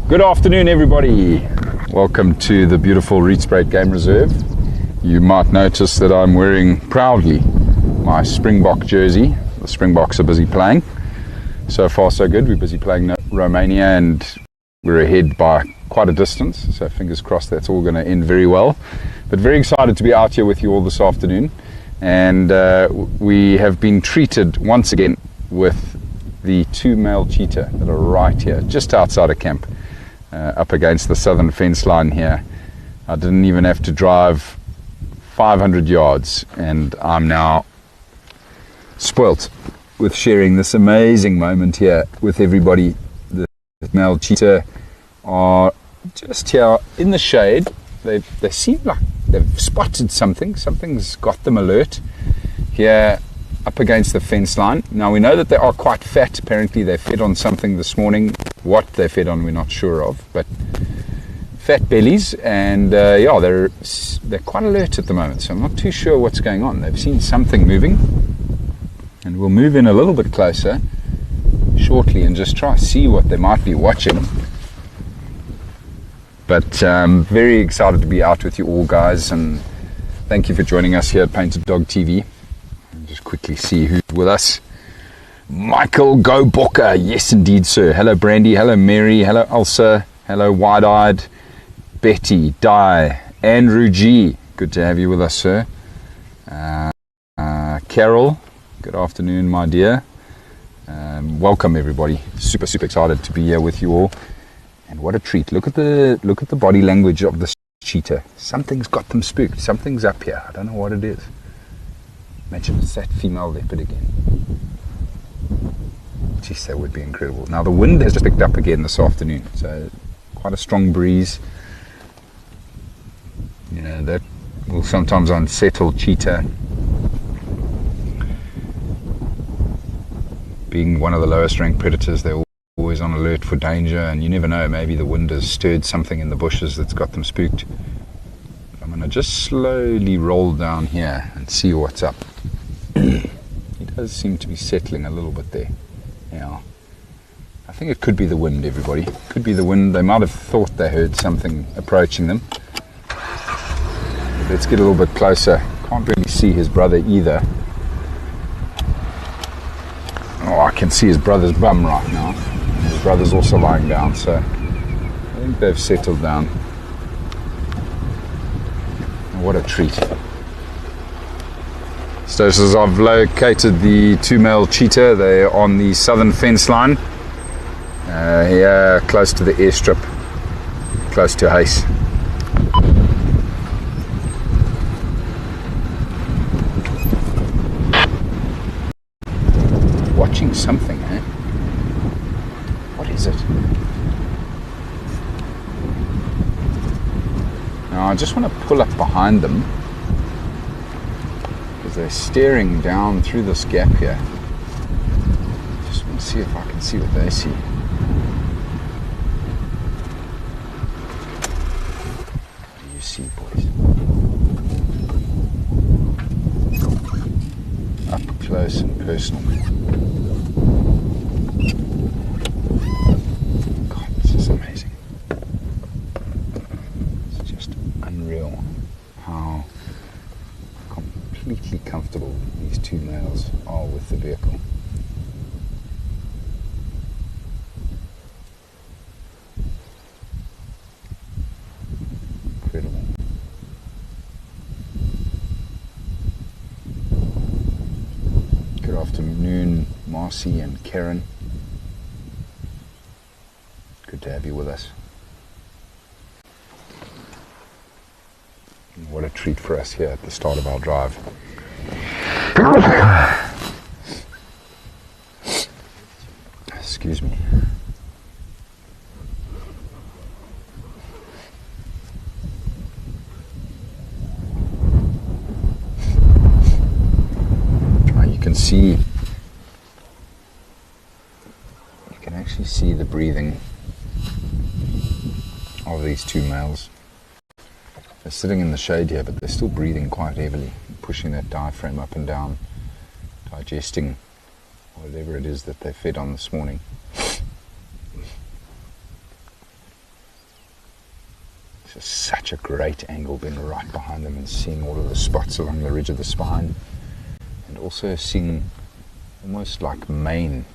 Good afternoon, everybody. Welcome to the beautiful Rietspruit Game Reserve. You might notice that I'm wearing proudly my Springbok jersey. The Springboks are busy playing. So far so good. We're busy playing Romania and we're ahead by quite a distance. So fingers crossed that's all going to end very well. But very excited to be out here with you all this afternoon. And we have been treated once again with the two male cheetah that are right here, just outside of camp. Up against the southern fence line here. I didn't even have to drive 500 yards and I'm now spoilt with sharing this amazing moment here with everybody. The male cheetah are just here in the shade. They seem like they've spotted something. Something's got them alert here up against the fence line. Now we know that they are quite fat. Apparently they fed on something this morning. What they fed on we're not sure of, but fat bellies, and yeah, they're quite alert at the moment, so I'm not too sure what's going on. They've seen something moving, and we'll move in a little bit closer shortly and just try to see what they might be watching. But very excited to be out with you all, guys, and thank you for joining us here at Painted Dog TV. Just quickly see who's with us. Michael Go Bokker, yes indeed sir. Hello Brandy, hello Mary, hello Elsa, hello Wide-Eyed, Betty, Di, Andrew G, good to have you with us sir. Carol, good afternoon my dear. Welcome everybody, super excited to be here with you all. And what a treat, look at the body language of this cheetah. Something's got them spooked, something's up here, I don't know what it is. Imagine it's that female leopard again. Jeez, that would be incredible. Now the wind has just picked up again this afternoon, so quite a strong breeze. You know, that will sometimes unsettle cheetah. Being one of the lowest ranked predators, they're always on alert for danger, and you never know, maybe the wind has stirred something in the bushes that's got them spooked. I'm going to just slowly roll down here and see what's up. He does seem to be settling a little bit there. Yeah, I think it could be the wind, everybody. Could be the wind. They might have thought they heard something approaching them. Let's get a little bit closer. Can't really see his brother either. Oh, I can see his brother's bum right now. His brother's also lying down, so I think they've settled down. And what a treat. So as I've located the two male cheetah, they're on the southern fence line, here close to the airstrip, close to Hace. Watching something, eh? What is it? Now I just want to pull up behind them. They're staring down through this gap here. Just want to see if I can see what they see. What do you see, boys? Up close and personal. God, this is amazing. It's just unreal how completely comfortable these two males are with the vehicle. Incredible. Good afternoon, Marcy and Karen. Good to have you with us. What a treat for us here at the start of our drive. Excuse me. You can actually see the breathing of these two males. They're sitting in the shade here, but they're still breathing quite heavily, pushing that diaphragm up and down, digesting whatever it is that they fed on this morning. It's just such a great angle being right behind them and seeing all of the spots along the ridge of the spine, and also seeing almost like mane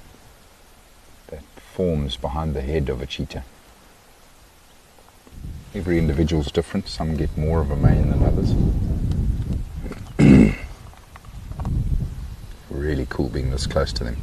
that forms behind the head of a cheetah. Every individual is different. Some get more of a mane than others. Really cool being this close to them.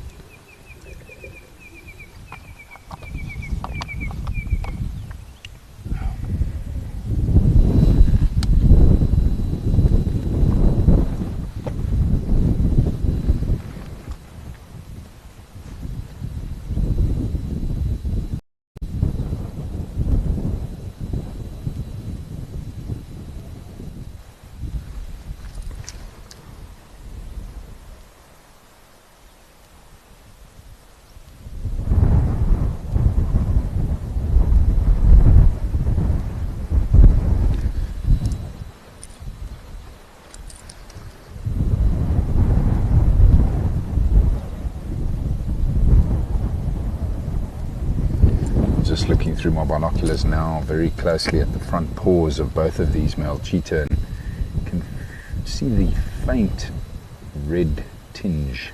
Just looking through my binoculars now very closely at the front paws of both of these male cheetah, and can see the faint red tinge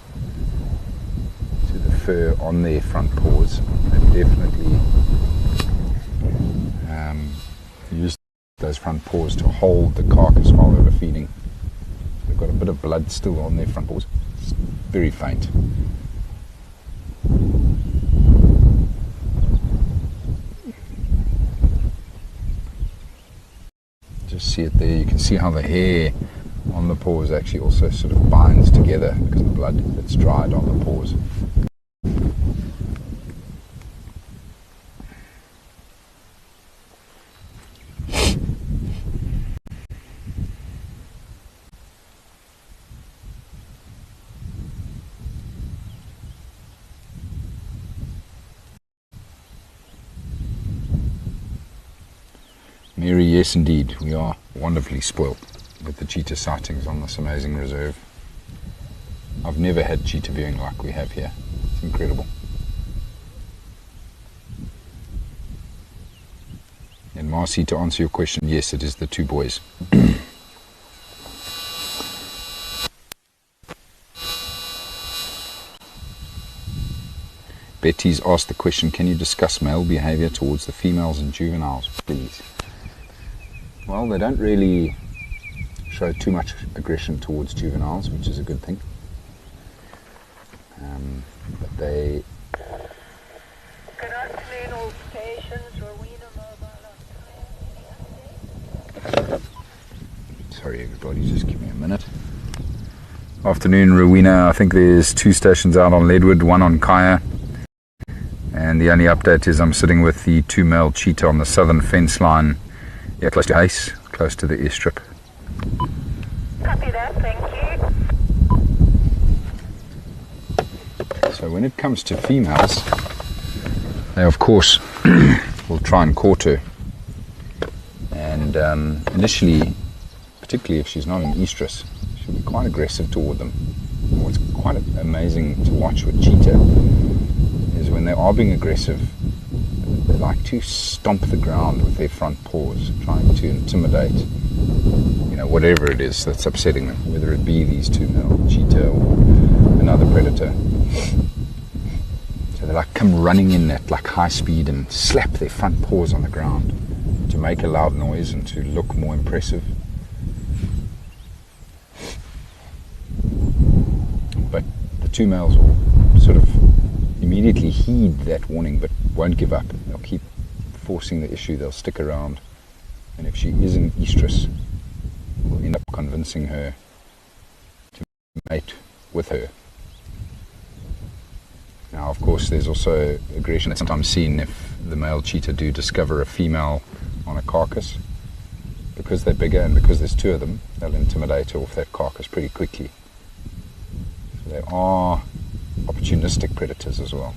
to the fur on their front paws. They've definitely used those front paws to hold the carcass while they were feeding. They've got a bit of blood still on their front paws. It's very faint. Just see it there. You can see how the hair on the paws actually also sort of binds together because of the blood that's dried on the paws. Mary, yes indeed, we are wonderfully spoiled with the cheetah sightings on this amazing reserve. I've never had cheetah viewing like we have here. It's incredible. And Marcy, to answer your question, yes, it is the two boys. Betty's asked the question, can you discuss male behavior towards the females and juveniles, please? Well, they don't really show too much aggression towards juveniles, which is a good thing. But they... Good afternoon, all stations. Rowena Mobile. Sorry everybody, just give me a minute. Afternoon, Rowena. I think there's 2 stations out on Leadwood, 1 on Kaya. And the only update is I'm sitting with the 2 male cheetah on the southern fence line. Yeah, close to Ace, close to the airstrip. Copy that, thank you. So when it comes to females, they of course will try and court her. And initially, particularly if she's not an estrus, she'll be quite aggressive toward them. And what's quite amazing to watch with cheetah is when they are being aggressive, they like to stomp the ground with their front paws, trying to intimidate, whatever it is that's upsetting them, whether it be these 2 male cheetah or another predator. So they like come running in at like high speed and slap their front paws on the ground to make a loud noise and to look more impressive. But the 2 males will sort of immediately heed that warning but won't give up. They'll keep forcing the issue, they'll stick around, and if she is an estrus, we'll end up convincing her to mate with her. Now of course there's also aggression that's sometimes seen if the male cheetah do discover a female on a carcass. Because they're bigger and because there's 2 of them, they'll intimidate her off that carcass pretty quickly. So they are opportunistic predators as well.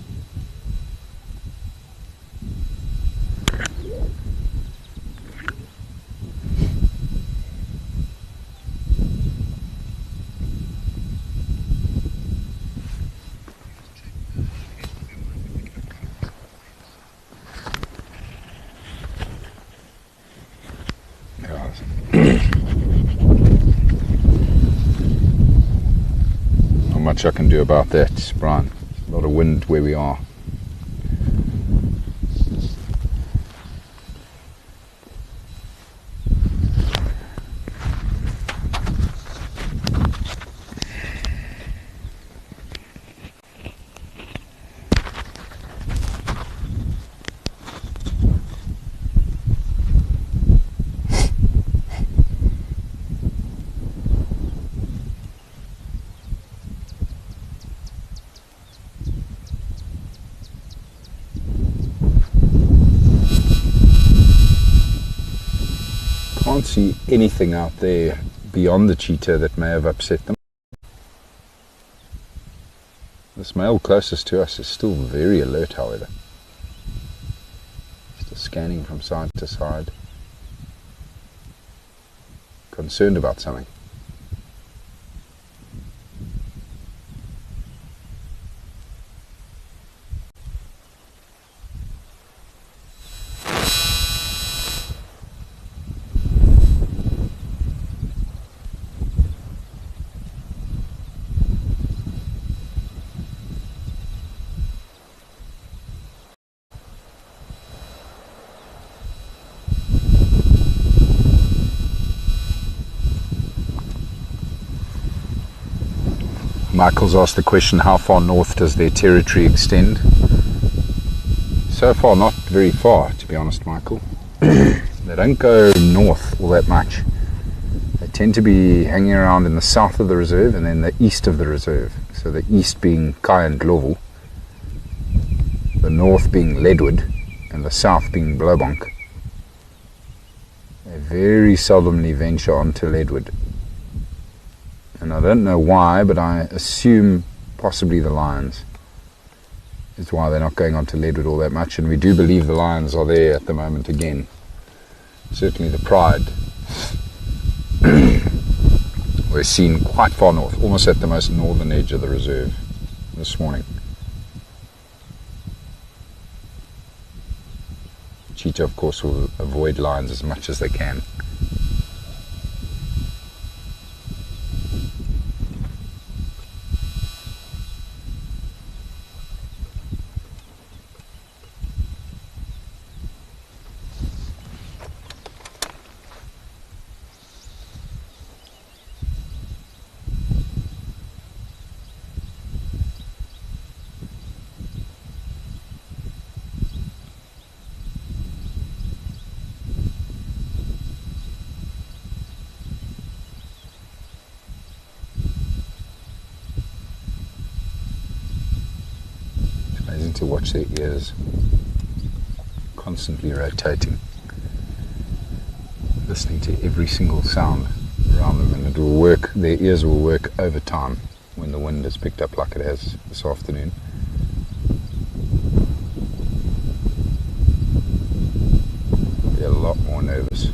much I can do about that, Brian. A lot of wind where we are. Can't see anything out there beyond the cheetah that may have upset them. This male closest to us is still very alert, however. Still scanning from side to side. Concerned about something. Michael's asked the question, how far north does their territory extend? So far, not very far, to be honest, Michael. They don't go north all that much. They tend to be hanging around in the south of the reserve and then the east of the reserve. So the east being Kai and Lowveld, the north being Leadwood, and the south being Blowbonk. They very seldomly venture onto Leadwood. And I don't know why, but I assume possibly the lions is why they're not going on to Leadwood all that much. And we do believe the lions are there at the moment again. Certainly the pride we're seen quite far north, almost at the most northern edge of the reserve this morning. Cheetah, of course, will avoid lions as much as they can. To watch their ears constantly rotating, listening to every single sound around them, and it will work. Their ears will work overtime when the wind is picked up like it has this afternoon. They're a lot more nervous.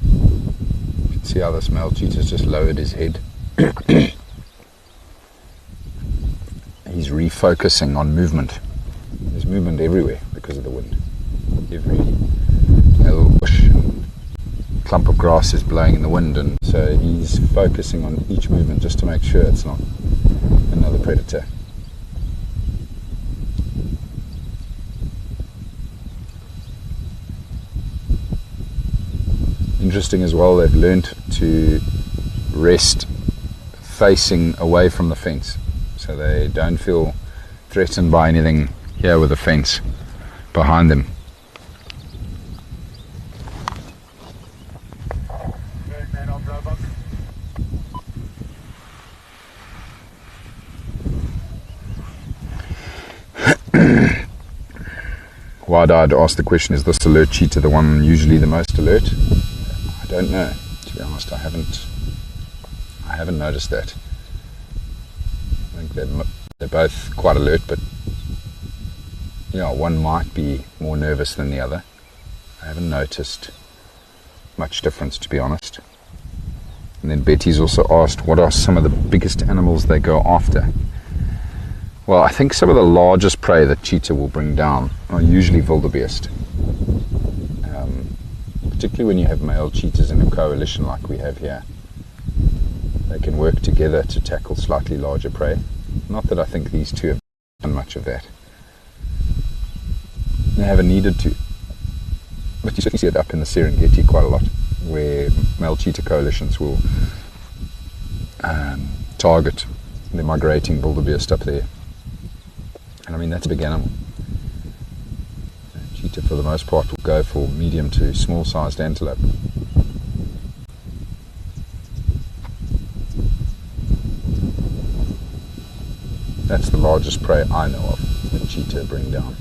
You can see how this male cheetah's just lowered his head. He's refocusing on movement. There's movement everywhere because of the wind. Every little bush and clump of grass is blowing in the wind, and so he's focusing on each movement just to make sure it's not another predator. Interesting as well, they've learnt to rest facing away from the fence. So they don't feel threatened by anything here with a fence behind them. Wide-eyed asked the question, is this alert cheetah the one usually the most alert? I don't know, to be honest. I haven't noticed that. I think they're both quite alert, but yeah, one might be more nervous than the other. I haven't noticed much difference, to be honest. And then Betty's also asked, what are some of the biggest animals they go after? Well, I think some of the largest prey that cheetah will bring down are usually wildebeest. Particularly when you have male cheetahs in a coalition like we have here. they can work together to tackle slightly larger prey. Not that I think these two have done much of that. They haven't needed to. But you certainly see it up in the Serengeti quite a lot, where male cheetah coalitions will target the migrating wildebeest up there. And I mean, that's a big animal. Cheetah, for the most part, will go for medium to small-sized antelope. That's the largest prey I know of that cheetah bring down.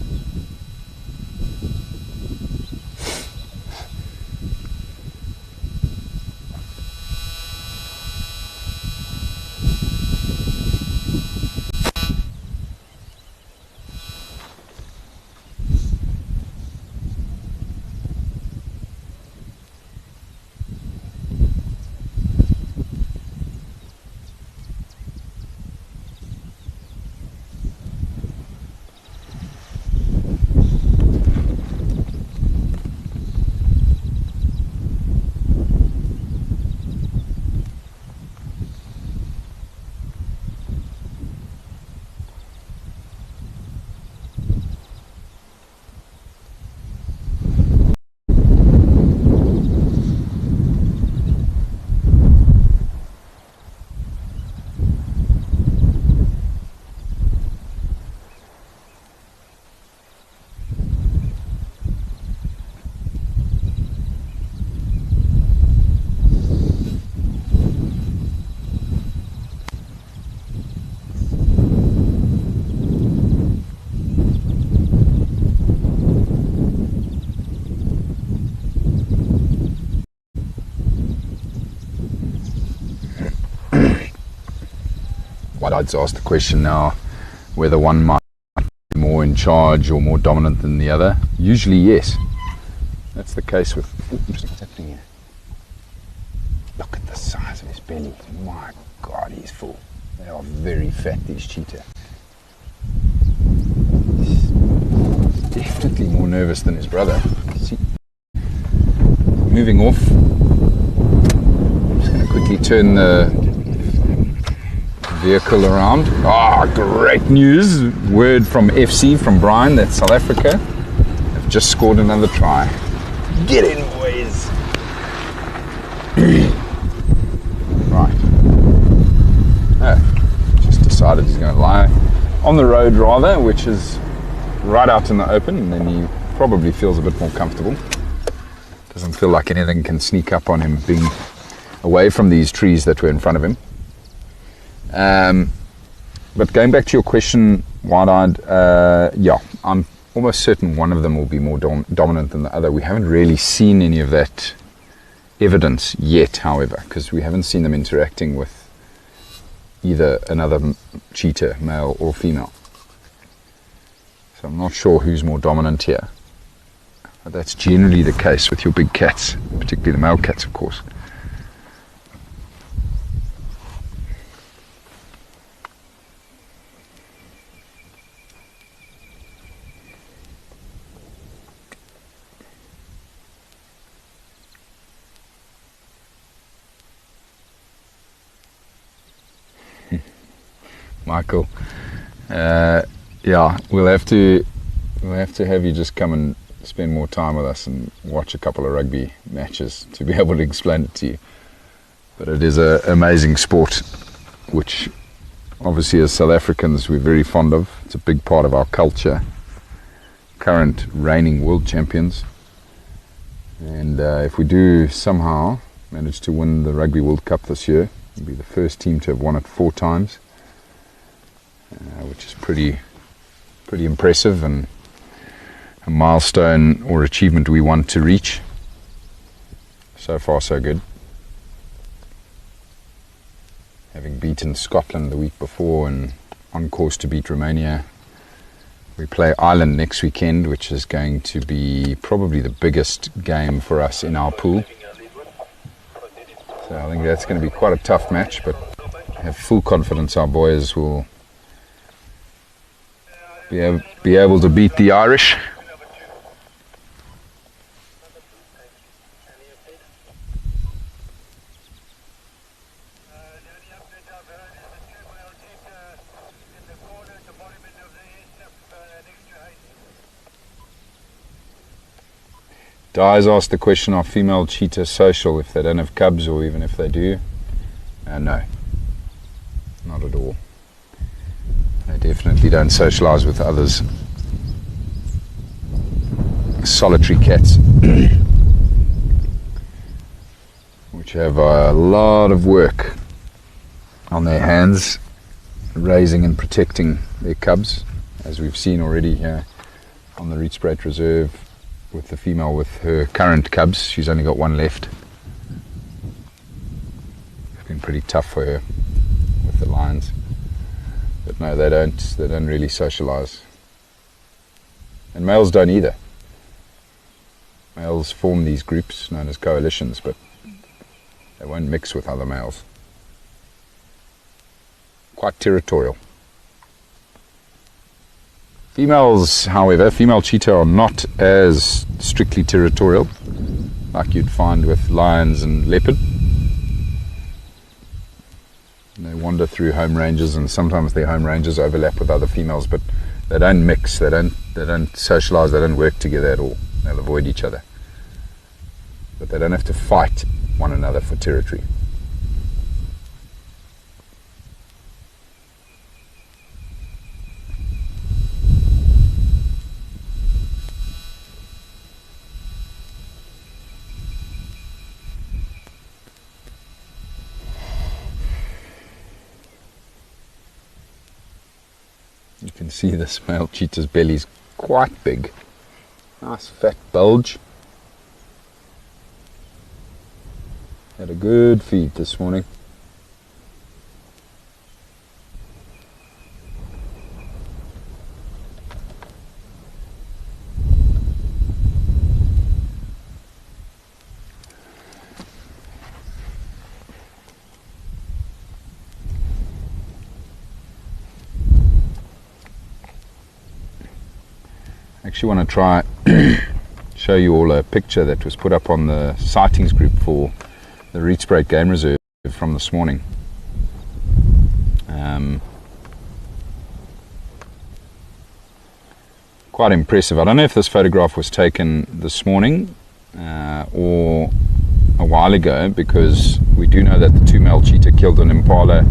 I'd ask the question now whether one might be more in charge or more dominant than the other. Usually yes. That's the case with... Interesting, what's happening here? Look at the size of his belly. My God, he's full. They are very fat, these cheetah. He's definitely more nervous than his brother. See? Moving off. I'm just going to quickly turn the vehicle around. Great news. Word from FC, from Brian, that's South Africa. They've just scored another try. Get in, boys. Right. Just decided he's going to lie on the road rather, which is right out in the open, and then he probably feels a bit more comfortable. Doesn't feel like anything can sneak up on him being away from these trees that were in front of him. But going back to your question, wide-eyed, I'm almost certain one of them will be more dominant than the other. We haven't really seen any of that evidence yet, however, because we haven't seen them interacting with either another cheetah, male or female. So I'm not sure who's more dominant here. But that's generally the case with your big cats, particularly the male cats, of course. Michael, we'll have to have you just come and spend more time with us and watch a couple of rugby matches to be able to explain it to you. But it is an amazing sport, which obviously as South Africans we're very fond of. It's a big part of our culture. Current reigning world champions, and if we do somehow manage to win the Rugby World Cup this year, we'll be the first team to have won it 4 times. Which is pretty impressive and a milestone or achievement we want to reach. So far so good. Having beaten Scotland the week before and on course to beat Romania. We play Ireland next weekend, which is going to be probably the biggest game for us in our pool. So I think that's going to be quite a tough match, but I have full confidence our boys will be able to beat the Irish. Di's asked the question, are female cheetahs social if they don't have cubs, or even if they do? No, not at all. They definitely don't socialise with others. Solitary cats, which have a lot of work on their hands, raising and protecting their cubs, as we've seen already here on the Rietspruit Reserve with the female with her current cubs. She's only got one left. It's been pretty tough for her with the lions, but no, they don't really socialise, and males don't either. Males form these groups known as coalitions, but they won't mix with other males. Quite territorial. Females, however, female cheetah are not as strictly territorial like you'd find with lions and leopard. They wander through home ranges, and sometimes their home ranges overlap with other females, but they don't mix, they don't socialise, they don't work together at all. They'll avoid each other. But they don't have to fight one another for territory. You can see this male cheetah's belly's quite big. Nice fat bulge. Had a good feed this morning. I actually want to try show you all a picture that was put up on the sightings group for the Rietspruit Game Reserve from this morning. Quite impressive. I don't know if this photograph was taken this morning or a while ago, because we do know that the two male cheetah killed an impala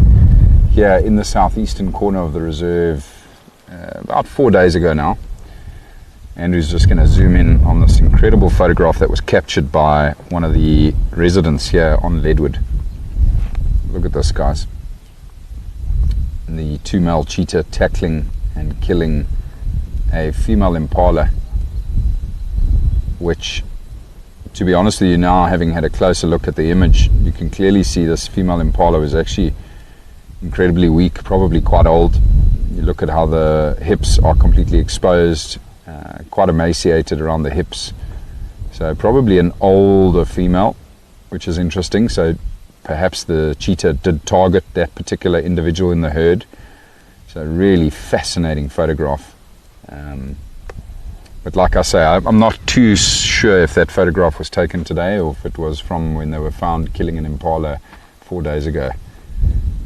here in the southeastern corner of the reserve about 4 days ago now. Andrew's just going to zoom in on this incredible photograph that was captured by one of the residents here on Leadwood. Look at this, guys. The two male cheetah tackling and killing a female impala, which, to be honest with you, now having had a closer look at the image, you can clearly see this female impala was actually incredibly weak, probably quite old. You look at how the hips are completely exposed, quite emaciated around the hips, so probably an older female, which is interesting. So perhaps the cheetah did target that particular individual in the herd. So really fascinating photograph. But like I say, I'm not too sure if that photograph was taken today or if it was from when they were found killing an impala 4 days ago.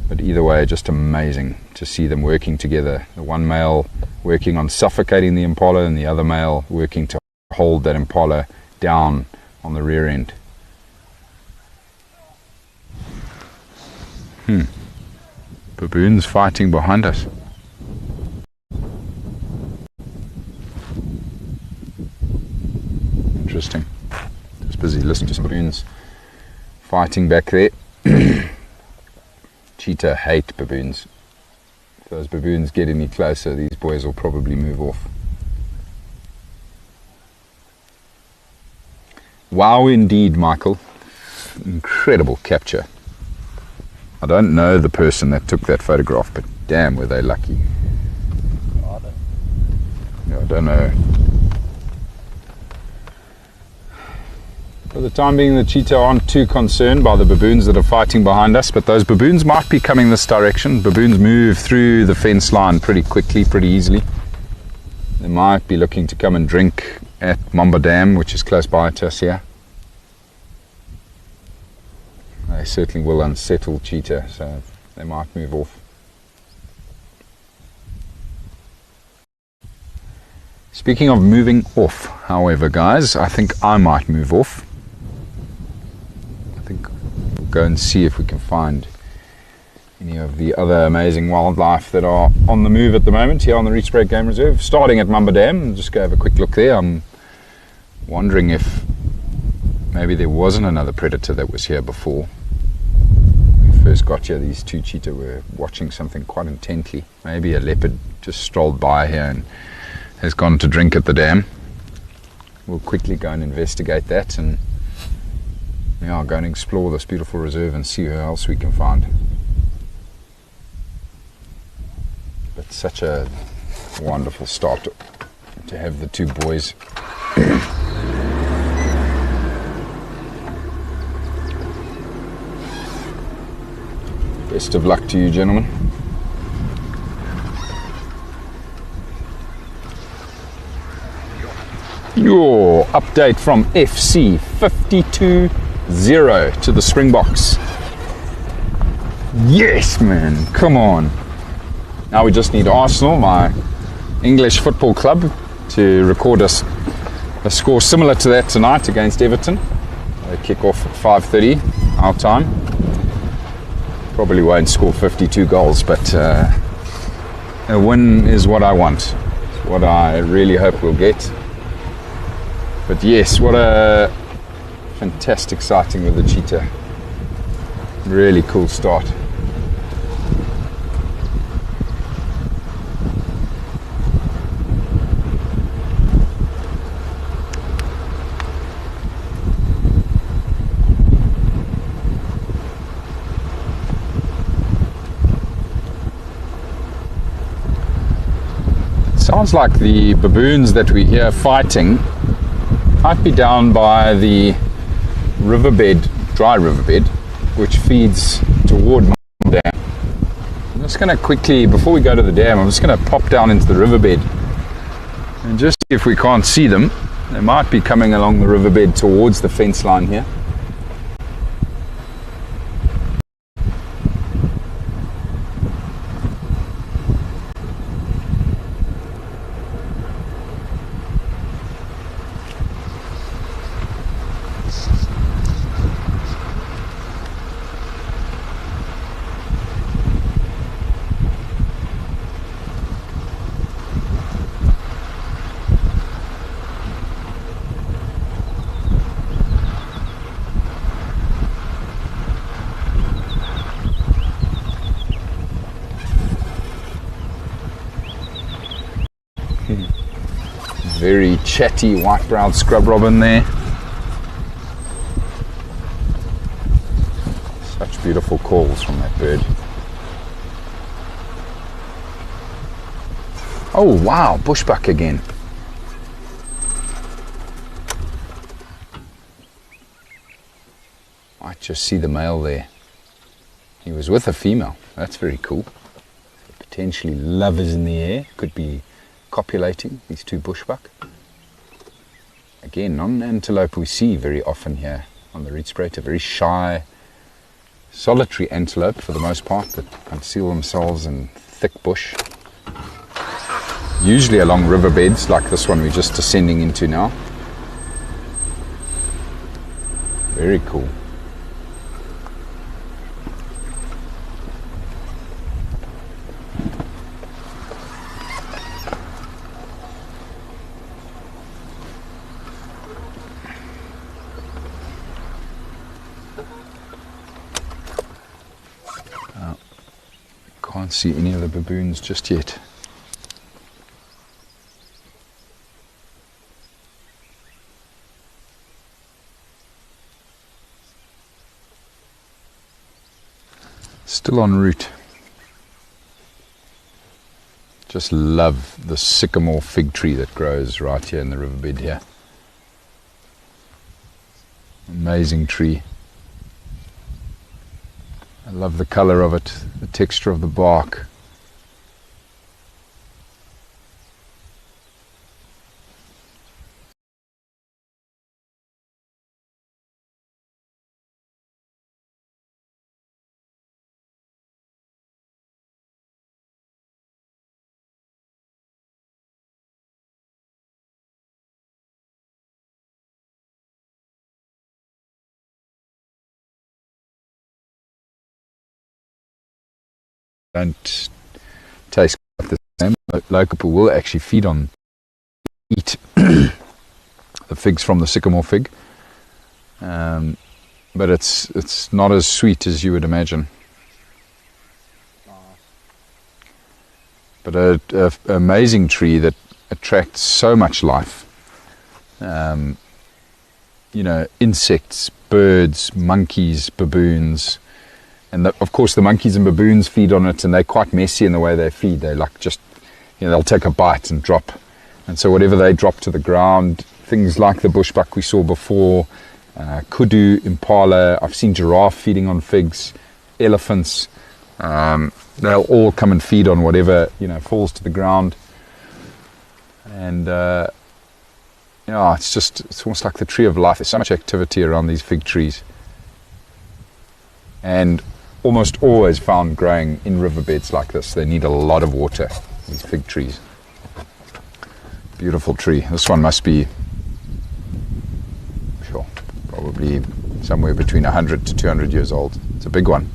But either way, just amazing to see them working together. The one male working on suffocating the impala, and the other male working to hold that impala down on the rear end. Baboons fighting behind us. Interesting. Just busy listening to some baboons fighting back there. Cheetah hate baboons. If those baboons get any closer, these boys will probably move off. Wow, indeed, Michael. Incredible capture. I don't know the person that took that photograph, but damn, were they lucky. I don't know. For the time being, the cheetah aren't too concerned by the baboons that are fighting behind us, but those baboons might be coming this direction. Baboons move through the fence line pretty quickly, pretty easily. They might be looking to come and drink at Mamba Dam, which is close by to us here. They certainly will unsettle cheetah, so they might move off. Speaking of moving off, however, guys, I think I might move off. I think we'll go and see if we can find any of the other amazing wildlife that are on the move at the moment here on the Rietspruit Game Reserve. Starting at Mamba Dam, just go have a quick look there. I'm wondering if maybe there wasn't another predator that was here before. When we first got here, these two cheetah were watching something quite intently. Maybe a leopard just strolled by here and has gone to drink at the dam. We'll quickly go and investigate that, and yeah, go and explore this beautiful reserve and see who else we can find. But such a wonderful start to have the two boys. Best of luck to you, gentlemen. Your update from FC 52-0 to the Springboks. Yes, man, come on. Now we just need Arsenal, my English football club, to record us a score similar to that tonight against Everton. They kick off at 5:30 our time. Probably won't score 52 goals, but a win is what I want. It's what I really hope we'll get. But yes, what a fantastic sighting with the cheetah. Really cool start. Sounds like the baboons that we hear fighting might be down by the riverbed, dry riverbed, which feeds toward my dam. I'm just going to quickly, before we go to the dam, I'm just going to pop down into the riverbed and just see if we can't see them. They might be coming along the riverbed towards the fence line here. Very chatty white-browed scrub robin there. Such beautiful calls from that bird. Oh wow, bushbuck again. Might just see the male there. He was with a female. That's very cool. Potentially lovers in the air. Could be copulating, these two bushbuck. Again, not an antelope we see very often here on the Rietspruit. A very shy, solitary antelope for the most part that conceal themselves in thick bush. Usually along riverbeds like this one we're just descending into now. Very cool. Can't see any of the baboons just yet. Still en route. Just love the sycamore fig tree that grows right here in the riverbed here. Amazing tree. I love the colour of it, the texture of the bark. don't taste quite the same. Local Poole will actually eat the figs from the sycamore fig, but it's not as sweet as you would imagine. But an amazing tree that attracts so much life. Insects, birds, monkeys, baboons, and of course the monkeys and baboons feed on it, and they're quite messy in the way they feed. They like just, they'll take a bite and drop, and so whatever they drop to the ground, things like the bushbuck we saw before, kudu, impala, I've seen giraffe feeding on figs, elephants, they'll all come and feed on whatever falls to the ground. And it's almost like the tree of life. There's so much activity around these fig trees, and almost always found growing in riverbeds like this. They need a lot of water, these fig trees. Beautiful tree. This one must be, probably somewhere between 100 to 200 years old. It's a big one.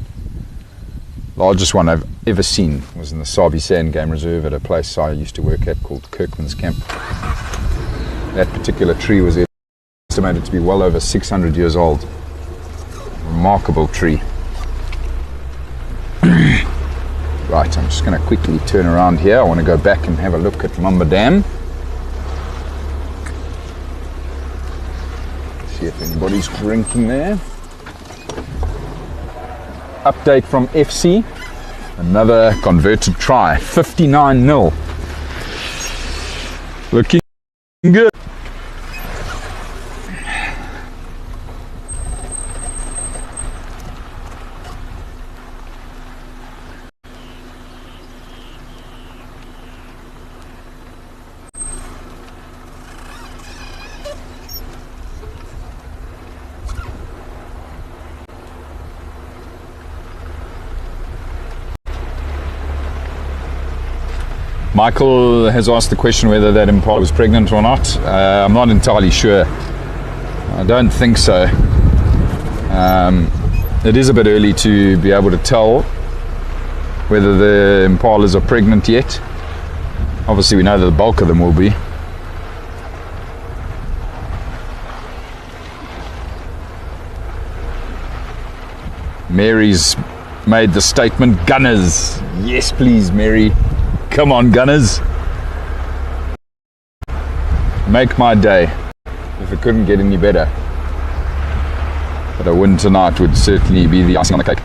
Largest one I've ever seen was in the Sabi Sand Game Reserve at a place I used to work at called Kirkman's Camp. That particular tree was estimated to be well over 600 years old. Remarkable tree. Right, I'm just going to quickly turn around here. I want to go back and have a look at Mamba Dam. See if anybody's drinking there. Update from FC. Another converted try. 59-0. Looking good. Michael has asked the question whether that impala was pregnant or not. I'm not entirely sure. I don't think so. It is a bit early to be able to tell whether the impalas are pregnant yet. Obviously we know that the bulk of them will be. Mary's made the statement, gunners. Yes please Mary. Come on, gunners. Make my day, if it couldn't get any better. But a win tonight would certainly be the icing on the cake.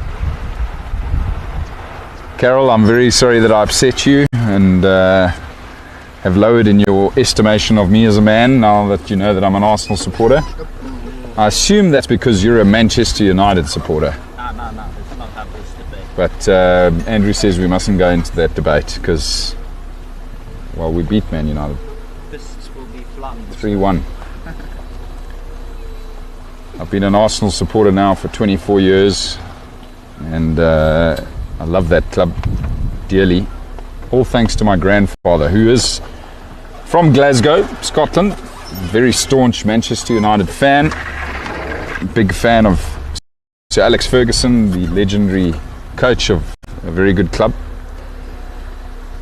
Carol, I'm very sorry that I upset you and have lowered in your estimation of me as a man now that you know that I'm an Arsenal supporter. I assume that's because you're a Manchester United supporter. No, let's not have this debate. But Andrew says we mustn't go into that debate because, well, we beat Man United. Fists will be flung. 3-1. I've been an Arsenal supporter now for 24 years and I love that club dearly. All thanks to my grandfather, who is from Glasgow, Scotland. Very staunch Manchester United fan. Big fan of Sir Alex Ferguson, the legendary coach of a very good club.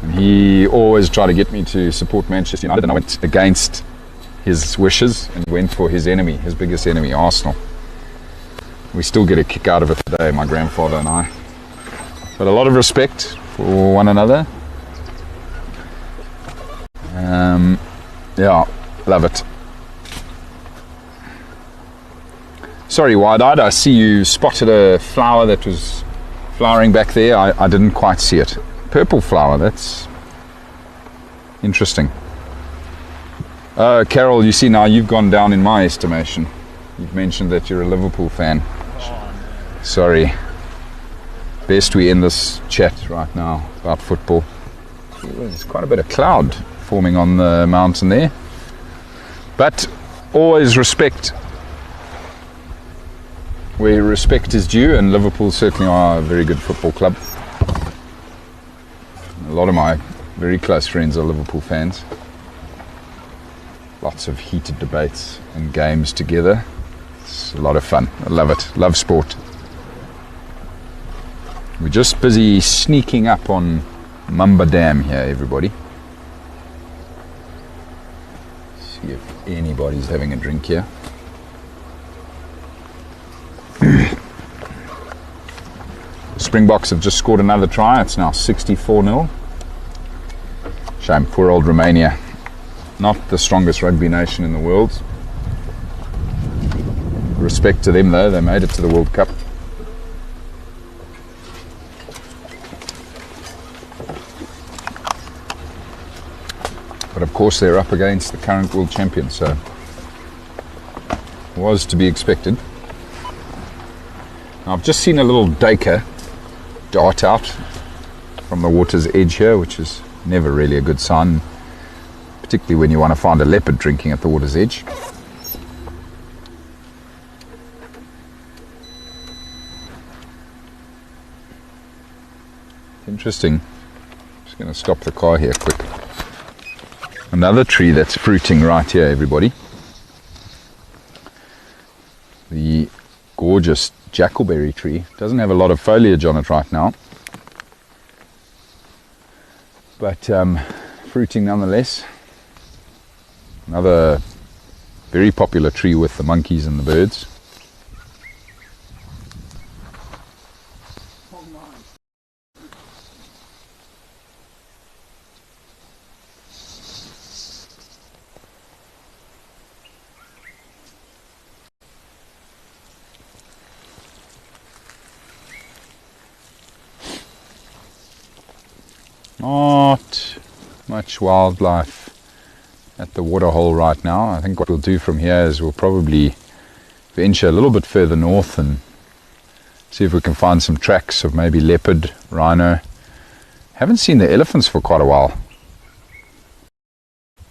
And he always tried to get me to support Manchester United, and I went against his wishes and went for his enemy, his biggest enemy, Arsenal. We still get a kick out of it today, my grandfather and I. But a lot of respect for one another. Yeah, love it. Sorry, wide-eyed, I see you spotted a flower that was flowering back there. I didn't quite see it. Purple flower, that's interesting. Carol, you see now you've gone down in my estimation. You've mentioned that you're a Liverpool fan. Sorry. Best we end this chat right now about football. There's quite a bit of cloud forming on the mountain there. But always respect where respect is due, and Liverpool certainly are a very good football club. A lot of my very close friends are Liverpool fans. Lots of heated debates and games together. It's a lot of fun. I love it. Love sport. We're just busy sneaking up on Mamba Dam here, everybody. See if anybody's having a drink here. The Springboks have just scored another try. It's now 64-0. Shame, poor old Romania. Not the strongest rugby nation in the world. Respect to them though, they made it to the World Cup. But of course they're up against the current world champion, so was to be expected. Now, I've just seen a little duiker dart out from the water's edge here, which is never really a good sign, particularly when you want to find a leopard drinking at the water's edge. Interesting. Just going to stop the car here quick. Another tree that's fruiting right here, everybody. The gorgeous jackalberry tree. Doesn't have a lot of foliage on it right now, but fruiting nonetheless. Another very popular tree with the monkeys and the birds. Not much wildlife at the waterhole right now. I think what we'll do from here is we'll probably venture a little bit further north and see if we can find some tracks of maybe leopard, rhino. Haven't seen the elephants for quite a while. I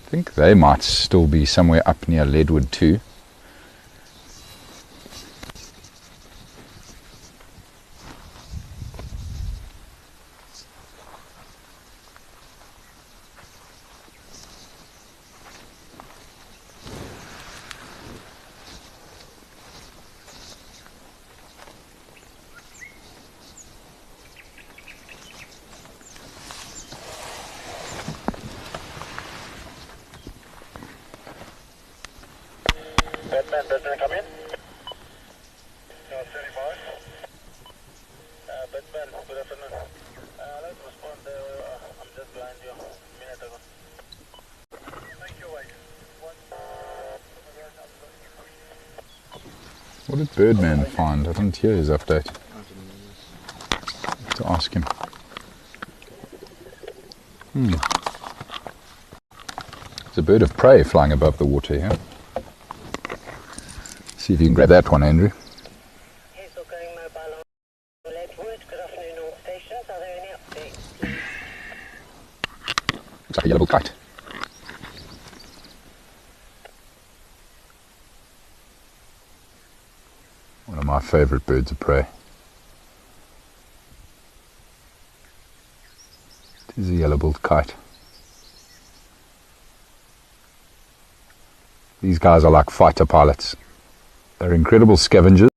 think they might still be somewhere up near Leadwood too. Birdman, come in. No, 35. Birdman, good afternoon. I'd like to respond. I'm just behind you a minute ago. Thank you, Wade. What did Birdman find? I didn't hear his update. I have to ask him. There's a bird of prey flying above the water here. See if you can grab that one, Andrew. He's still going mobile on Leadwood. Good afternoon, all stations. Are there any updates? Looks like a yellow kite. One of my favourite birds of prey. It is a yellow-billed kite. These guys are like fighter pilots. They're incredible scavengers,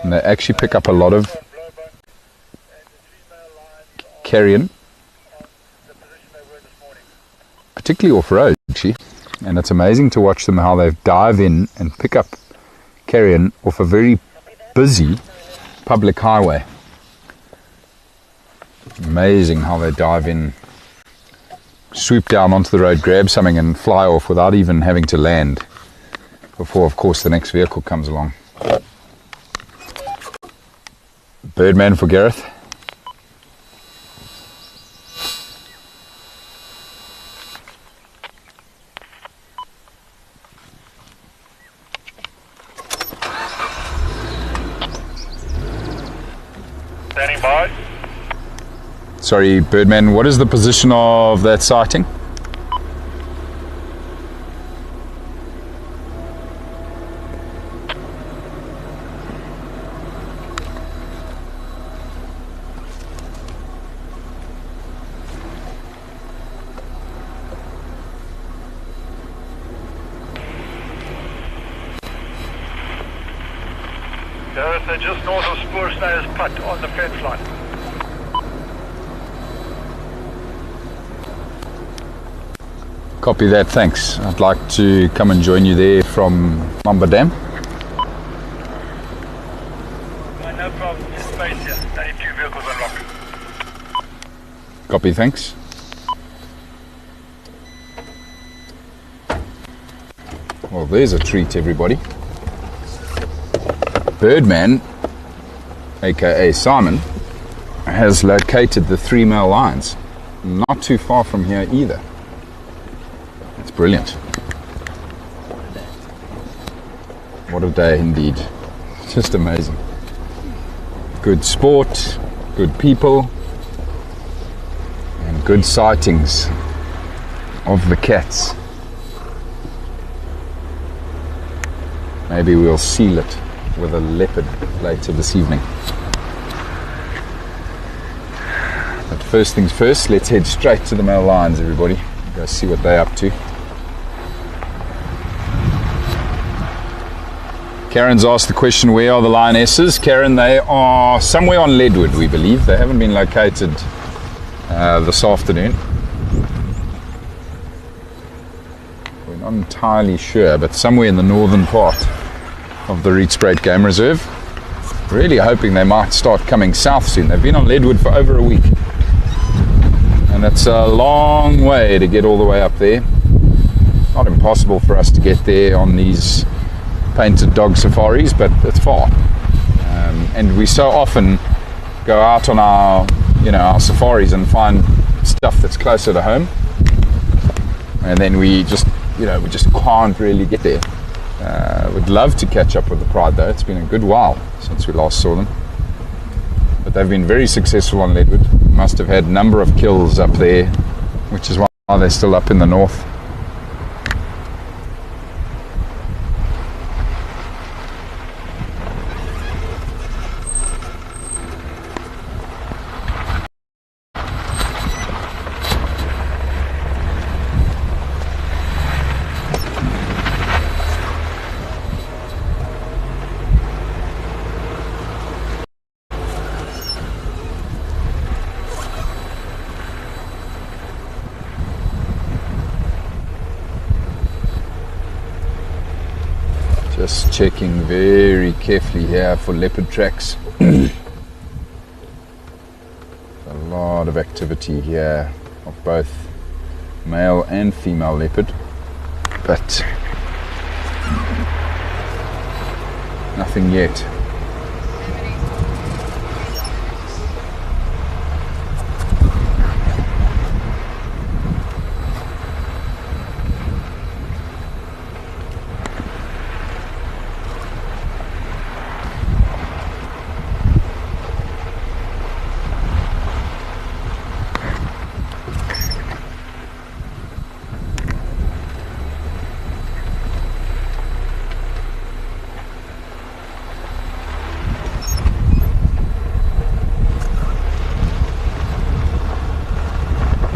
and they actually pick up a lot of carrion, particularly off-road, actually. And it's amazing to watch them, how they dive in and pick up carrion off a very busy public highway. Amazing how they dive in, swoop down onto the road, grab something and fly off without even having to land before, of course, the next vehicle comes along. Birdman for Gareth. Standing by. Sorry, Birdman, what is the position of that sighting? Gareth, They're just north of Spoorsteyers Putt on the fence line. Copy that, thanks. I'd like to come and join you there from Mamba Dam. No problem. Just space here. Only 2 vehicles unlocked. Copy, thanks. Well, there's a treat, everybody. Birdman, aka Simon, has located the 3 male lions. Not too far from here either. It's brilliant. What a day indeed. Just amazing. Good sport, good people, and good sightings of the cats. Maybe we'll seal it with a leopard later this evening. But first things first, let's head straight to the male lions, everybody. Go see what they're up to. Karen's asked the question, where are the lionesses? Karen, they are somewhere on Leadwood, we believe. They haven't been located this afternoon. We're not entirely sure, but somewhere in the northern part of the Rietspruit Game Reserve. Really hoping they might start coming south soon. They've been on Leadwood for over a week. And it's a long way to get all the way up there. Not impossible for us to get there on these painted dog safaris, but it's far. And we so often go out on our safaris and find stuff that's closer to home. And then we just can't really get there. Would love to catch up with the pride though. It's been a good while since we last saw them. But they've been very successful on Leadwood. Must have had a number of kills up there, which is why they're still up in the north. Just checking very carefully here for leopard tracks. A lot of activity here of both male and female leopard, but nothing yet.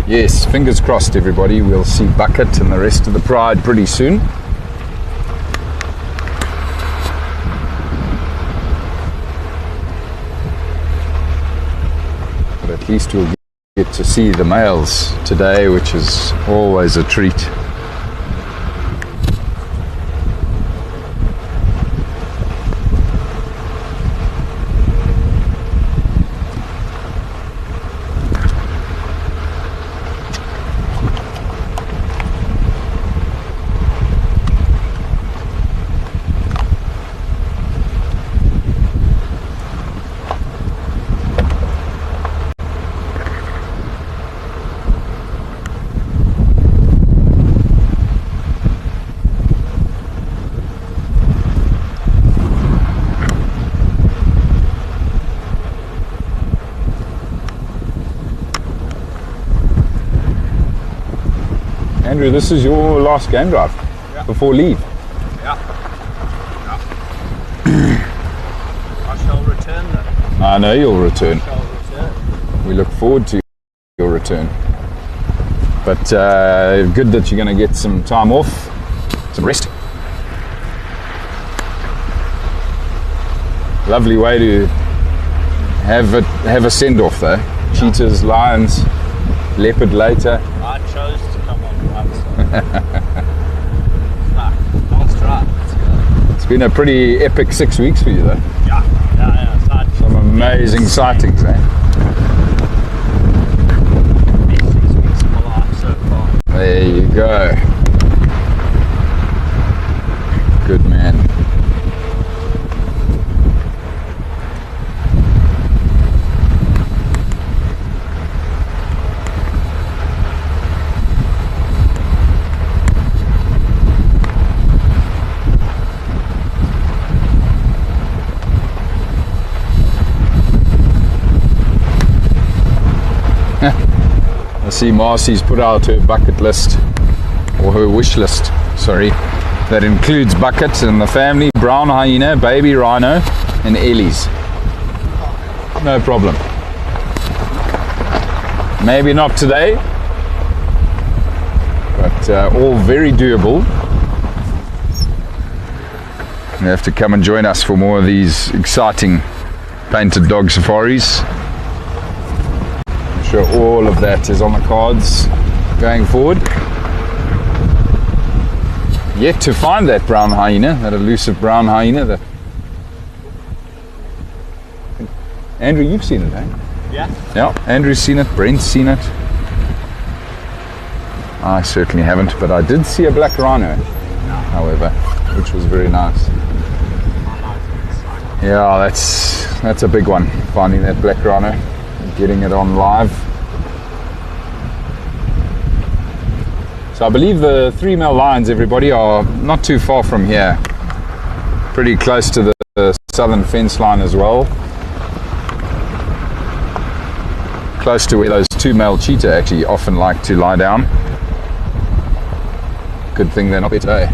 Yes, fingers crossed everybody, we'll see Bucket and the rest of the pride pretty soon. But at least we'll get to see the males today, which is always a treat. Andrew, this is your last game drive before leave. Yeah. I shall return though. I know you'll return. I shall return. We look forward to your return. But good that you're going to get some time off, some rest. Lovely way to have a send-off though. Cheetahs, lions, leopard later. I chose to come on the right side. I'll try. It's been a pretty epic 6 weeks for you though. Yeah. Some amazing sightings, eh? Best 6 weeks of my life so far. There you go. Good man. I see Marcy's put out her bucket list, or her wish list, sorry. That includes buckets and the family, brown hyena, baby rhino, and ellies. No problem. Maybe not today, but all very doable. You have to come and join us for more of these exciting painted dog safaris. I'm sure all of that is on the cards going forward. Yet to find that brown hyena, that elusive brown hyena. That Andrew, you've seen it, eh? Yeah. Yeah, Andrew's seen it, Brent's seen it. I certainly haven't, but I did see a black rhino, however, which was very nice. Yeah, that's a big one, finding that black rhino, getting it on live. So I believe the 3 male lions, everybody, are not too far from here. Pretty close to the southern fence line as well. Close to where those 2 male cheetah actually often like to lie down. Good thing they're not there today.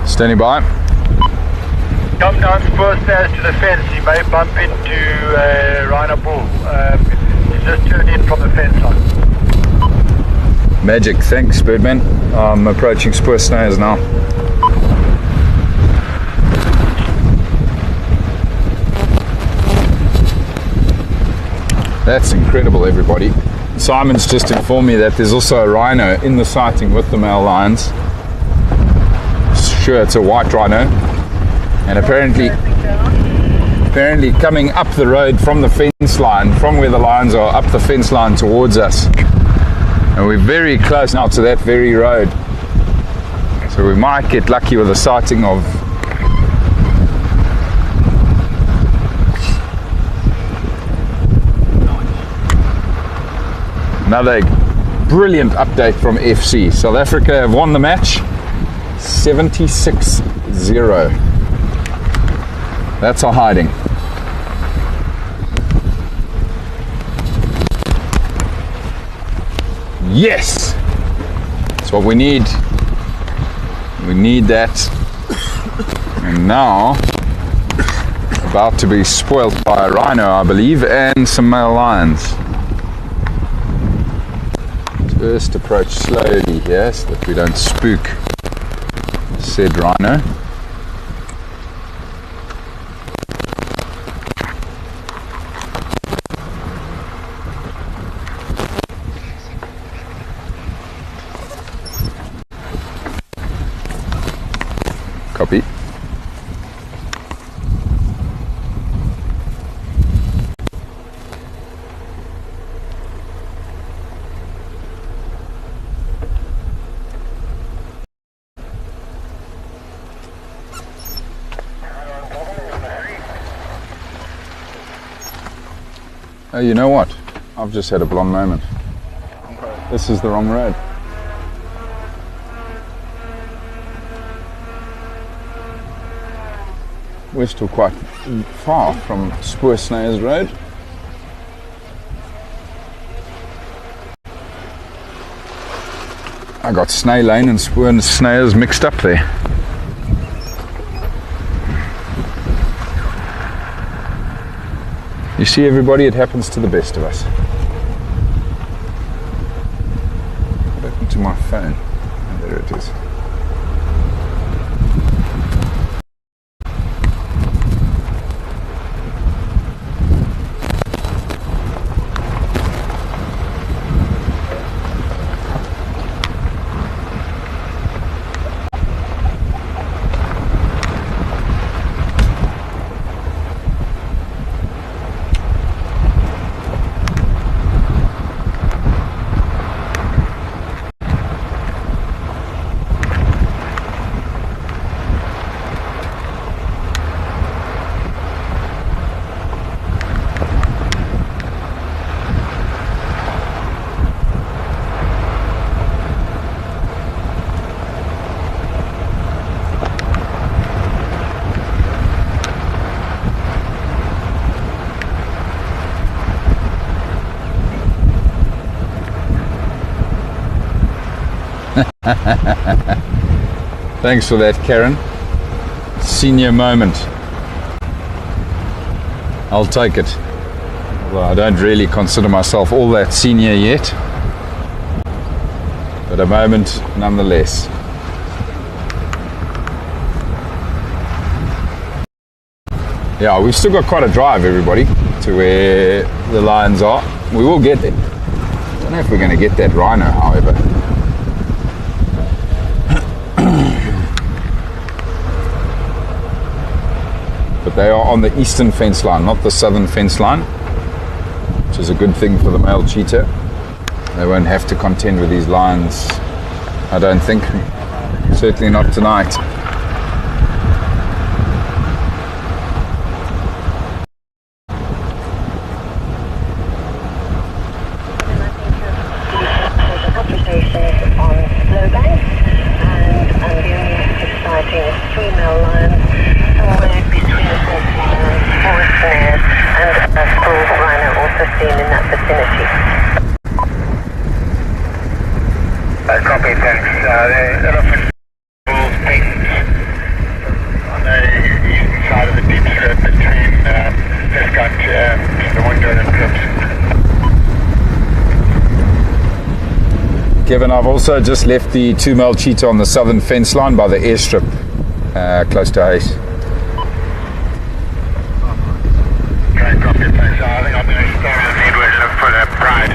Standing by. Come down first stairs to the fence. You may bump into Rhino Poole. He's just turned in from the fence line. Magic, thanks Birdman. I'm approaching spur snares now. That's incredible, everybody. Simon's just informed me that there's also a rhino in the sighting with the male lions. Sure, it's a white rhino, and apparently coming up the road from the fence line, from where the lions are, up the fence line towards us, and we're very close now to that very road, so we might get lucky with a sighting of another brilliant update from FC. South Africa have won the match 76-0. That's our hiding. Yes! That's what we need. We need that. And now, about to be spoilt by a rhino, I believe, and some male lions. First approach slowly here so that we don't spook said rhino. Oh, you know what? I've just had a blonde moment. This is the wrong road. We're still quite far from Spoor-Sneyers Road. I got Sney Lane and Spoor-Sneyers mixed up there. You see, everybody, it happens to the best of us. What happened to my phone? Oh, there it is. Thanks for that, Karen. Senior moment. I'll take it. Although I don't really consider myself all that senior yet, but a moment nonetheless. Yeah, we've still got quite a drive, everybody, to where the lions are. We will get there. I don't know if we're going to get that rhino, however. But they are on the eastern fence line, not the southern fence line, which is a good thing for the male cheetah. They won't have to contend with these lions, I don't think. Certainly not tonight. Copy, thanks. The elephant Poole's pings on the eastern side of the deep strip between Piscot and the window and Crips. Kevin, I've also just left the 2 male cheetah on the southern fence line by the airstrip, close to Hayes. Okay, copy, thanks. I think I'm going to stay with the Midway and look for that pride.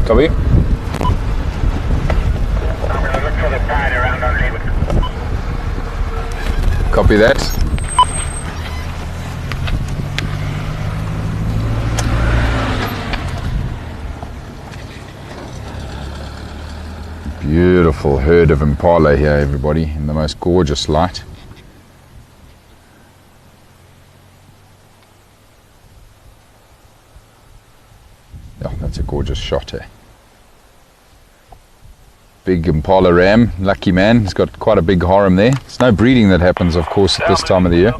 Copy. Copy that. Beautiful herd of impala here, everybody, in the most gorgeous light. Yeah, that's a gorgeous shot, eh? Big impala ram, lucky man. He's got quite a big harem there. There's no breeding that happens, of course, at this time of the year.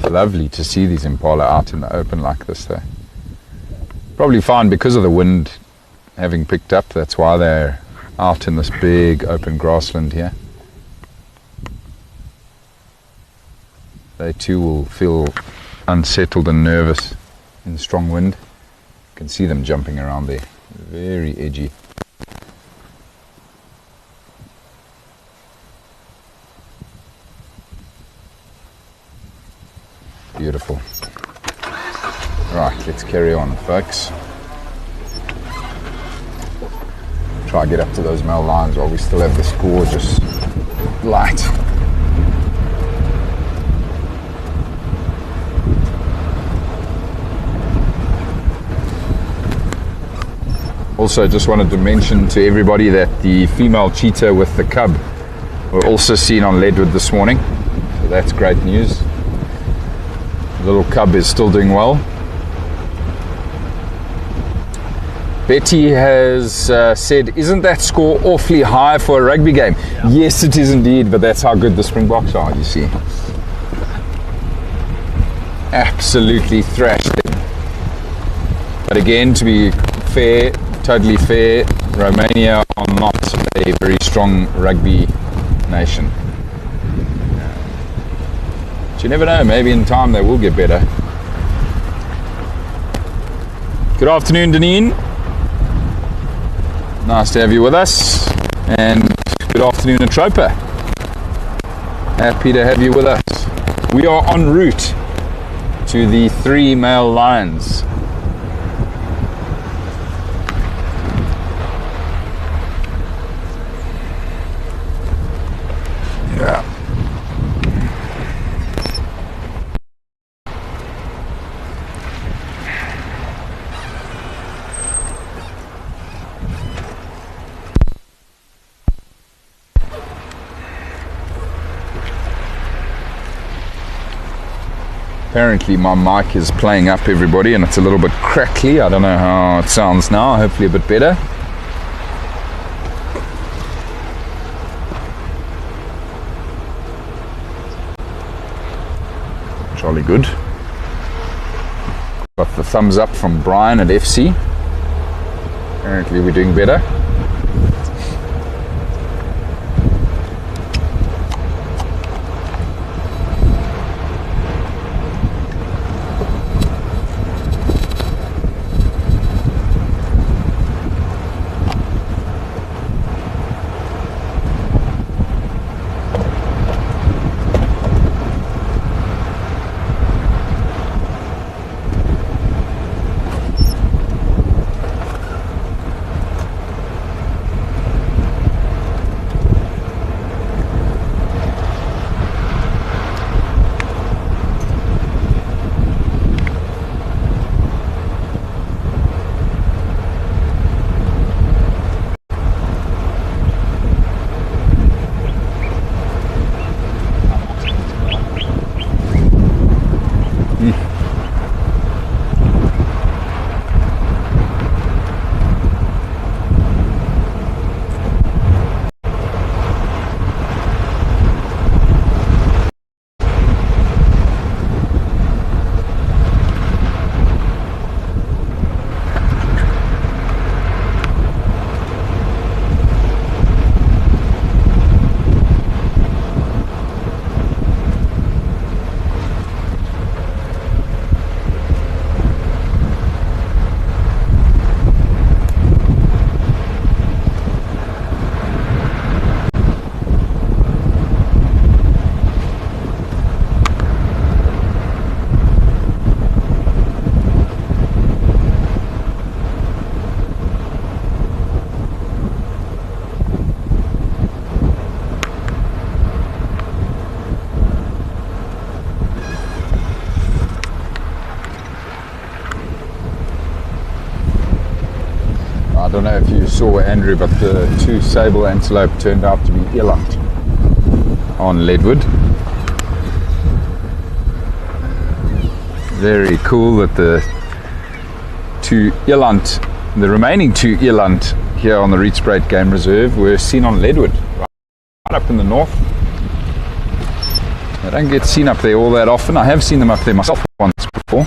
Lovely to see these impala out in the open like this, though. Probably fine because of the wind having picked up. That's why they're out in this big open grassland here. They too will feel unsettled and nervous in the strong wind. You can see them jumping around there. Very edgy. Beautiful. Right, let's carry on, folks. Try to get up to those male lions while we still have this gorgeous light. Also, just wanted to mention to everybody that the female cheetah with the cub were also seen on Leadwood this morning. So that's great news. The little cub is still doing well. Betty has said, isn't that score awfully high for a rugby game? Yeah. Yes, it is indeed, but that's how good the Springboks are, you see. Absolutely thrashed them. But again, to be fair, totally fair, Romania are not a very strong rugby nation. But you never know, maybe in time they will get better. Good afternoon, Deneen. Nice to have you with us. And good afternoon, Atropa. Happy to have you with us. We are en route to the 3 male lions. Yeah. Apparently my mic is playing up, everybody, and it's a little bit crackly. I don't know how it sounds now, hopefully a bit better. Jolly good. Got the thumbs up from Brian at FC. Apparently we're doing better. I don't know if you saw, Andrew, but the 2 sable antelope turned out to be eland on Leadwood. Very cool that the 2 eland, the remaining 2 eland here on the Rietspruit Game Reserve were seen on Leadwood, right up in the north. They don't get seen up there all that often. I have seen them up there myself once before.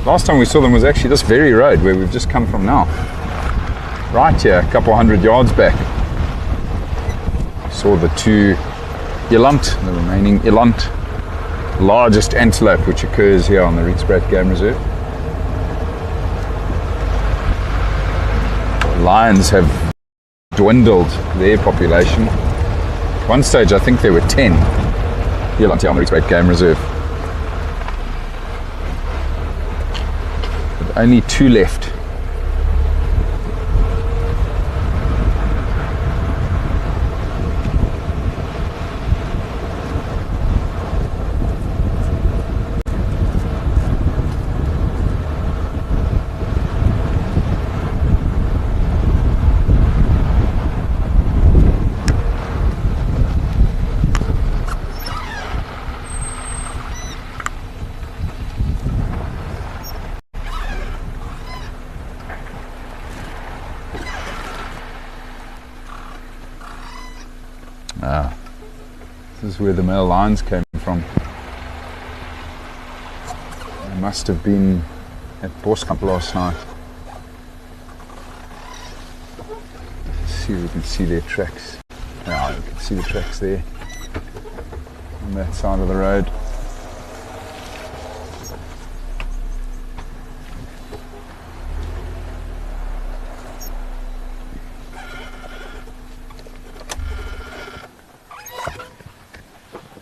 Last time we saw them was actually this very road where we've just come from now. Right here, a couple 100 yards back. Saw the 2 eland, the remaining eland, largest antelope which occurs here on the Rietspruit Game Reserve. Lions have dwindled their population. At one stage I think there were 10 eland here on the Rietspruit Game Reserve. But only 2 left. This is where the male lions came from. They must have been at Boskamp last night. Let's see if we can see their tracks. Yeah, you can see the tracks there on that side of the road.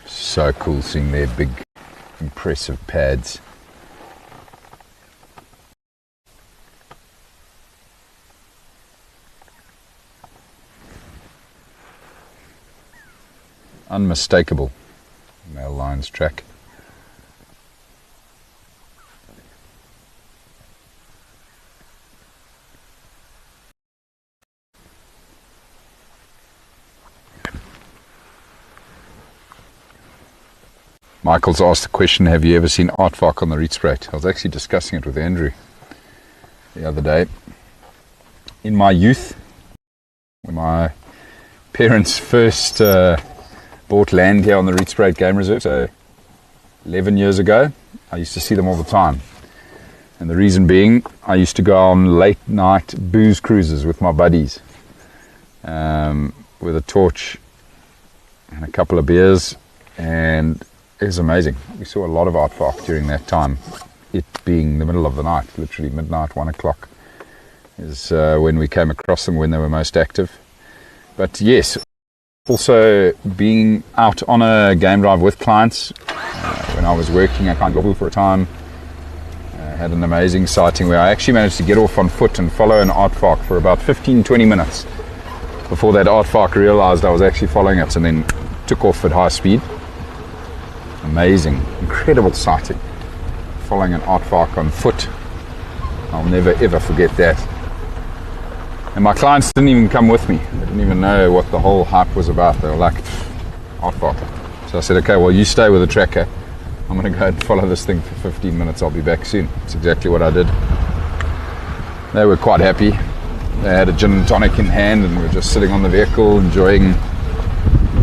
So cool seeing their big, impressive pads. Unmistakable male lion's track. Michael's asked the question, have you ever seen aardvark on the Rietspruit? I was actually discussing it with Andrew the other day. In my youth, when my parents first bought land here on the Rietspruit Game Reserve, so 11 years ago, I used to see them all the time. And the reason being, I used to go on late night booze cruises with my buddies with a torch and a couple of beers, and it was amazing. We saw a lot of aardvark during that time, it being the middle of the night, literally midnight, 1 o'clock is when we came across them, when they were most active. But yes, also being out on a game drive with clients. When I was working at Lowveld for a time, had an amazing sighting where I actually managed to get off on foot and follow an aardvark for about 15-20 minutes before that aardvark realized I was actually following it, and then took off at high speed. Amazing, incredible sighting, following an aardvark on foot. I'll never ever forget that. And my clients didn't even come with me. They didn't even know what the whole hype was about. They were like, aardvark. So I said, okay, well, you stay with the tracker. I'm going to go and follow this thing for 15 minutes. I'll be back soon. That's exactly what I did. They were quite happy. They had a gin and tonic in hand, and we were just sitting on the vehicle enjoying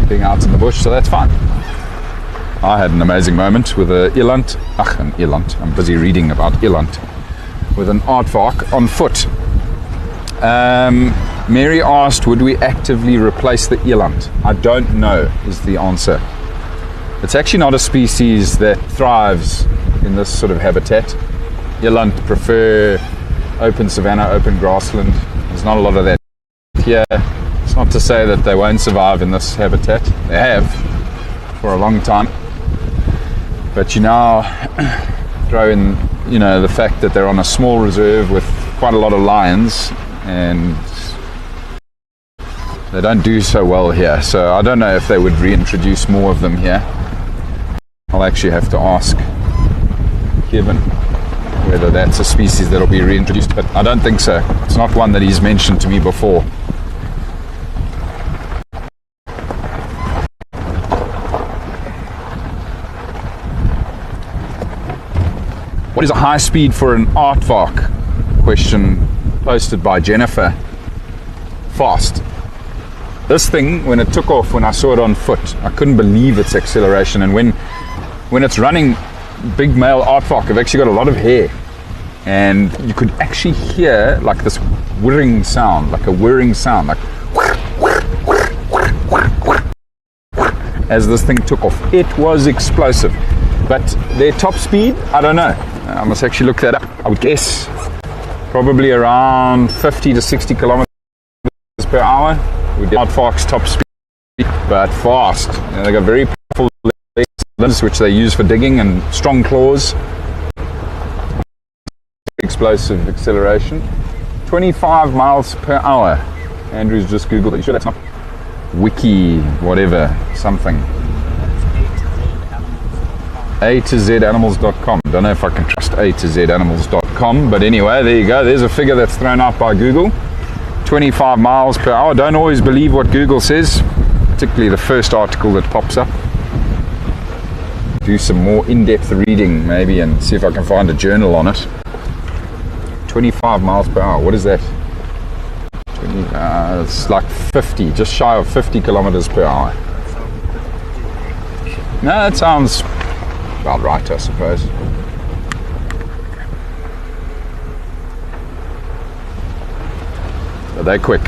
being out in the bush, so that's fine. I had an amazing moment with an eland. An eland. I'm busy reading about eland. With an aardvark on foot. Mary asked, would we actively replace the eland? I don't know is the answer. It's actually not a species that thrives in this sort of habitat. Eland prefer open savanna, open grassland. There's not a lot of that here. It's not to say that they won't survive in this habitat. They have for a long time. But you now throw in, the fact that they're on a small reserve with quite a lot of lions, and they don't do so well here. So I don't know if they would reintroduce more of them here. I'll actually have to ask Kevin whether that's a species that'll be reintroduced, but I don't think so. It's not one that he's mentioned to me before. What is a high speed for an aardvark? Question posted by Jennifer. Fast. This thing, when it took off, when I saw it on foot, I couldn't believe its acceleration. And when it's running, big male aardvark have actually got a lot of hair, and you could actually hear like this whirring sound, like a whirring sound, like as this thing took off. It was explosive. But their top speed, I don't know. I must actually look that up. I would guess probably around 50 to 60 kilometers per hour would be aardvark's top speed, but fast. They got very powerful legs, which they use for digging, and strong claws. Explosive acceleration. 25 miles per hour. Andrew's just Googled it. You sure that's not wiki whatever something? A to Z animals.com. Don't know if I can trust A to Z animals.com, but anyway, there you go. There's a figure that's thrown out by Google. 25 miles per hour. Don't always believe what Google says, particularly the first article that pops up. Do some more in-depth reading maybe and see if I can find a journal on it. 25 miles per hour. What is that? It's like 50, just shy of 50 kilometers per hour. No, that sounds about right, I suppose. But they're quick,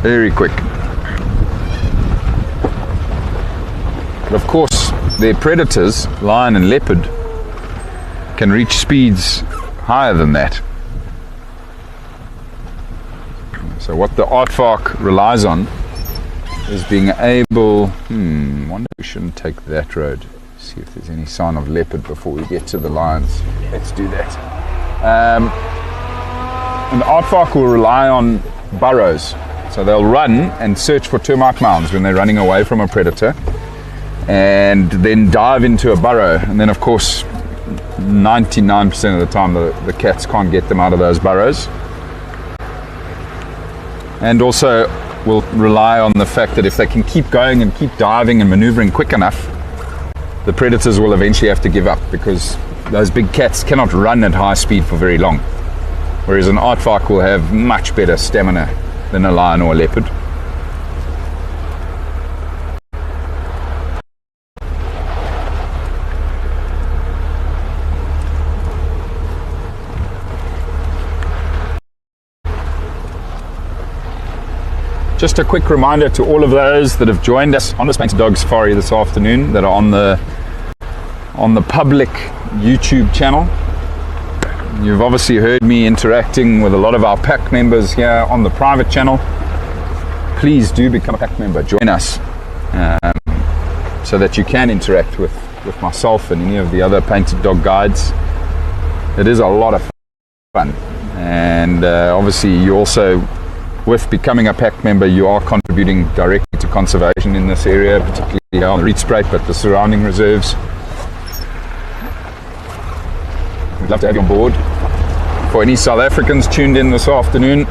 very quick. But of course, their predators, lion and leopard, can reach speeds higher than that. So what the aardvark relies on is being able, wonder if we shouldn't take that road. See if there's any sign of leopard before we get to the lions. Let's do that. And the aardvark will rely on burrows. So they'll run and search for termite mounds when they're running away from a predator, and then dive into a burrow. And then of course, 99% of the time the cats can't get them out of those burrows. And also will rely on the fact that if they can keep going and keep diving and maneuvering quick enough, the predators will eventually have to give up, because those big cats cannot run at high speed for very long. Whereas an aardvark will have much better stamina than a lion or a leopard. Just a quick reminder to all of those that have joined us on this Painted Dog Safari this afternoon, that are on the public YouTube channel. You've obviously heard me interacting with a lot of our pack members here on the private channel. Please do become a pack member, join us, so that you can interact with myself and any of the other Painted Dog guides. It is a lot of fun, and obviously you also, with becoming a pack member, you are contributing directly to conservation in this area, particularly here on the Rietspruit, but the surrounding reserves. We'd love to have you on board. For any South Africans tuned in this afternoon,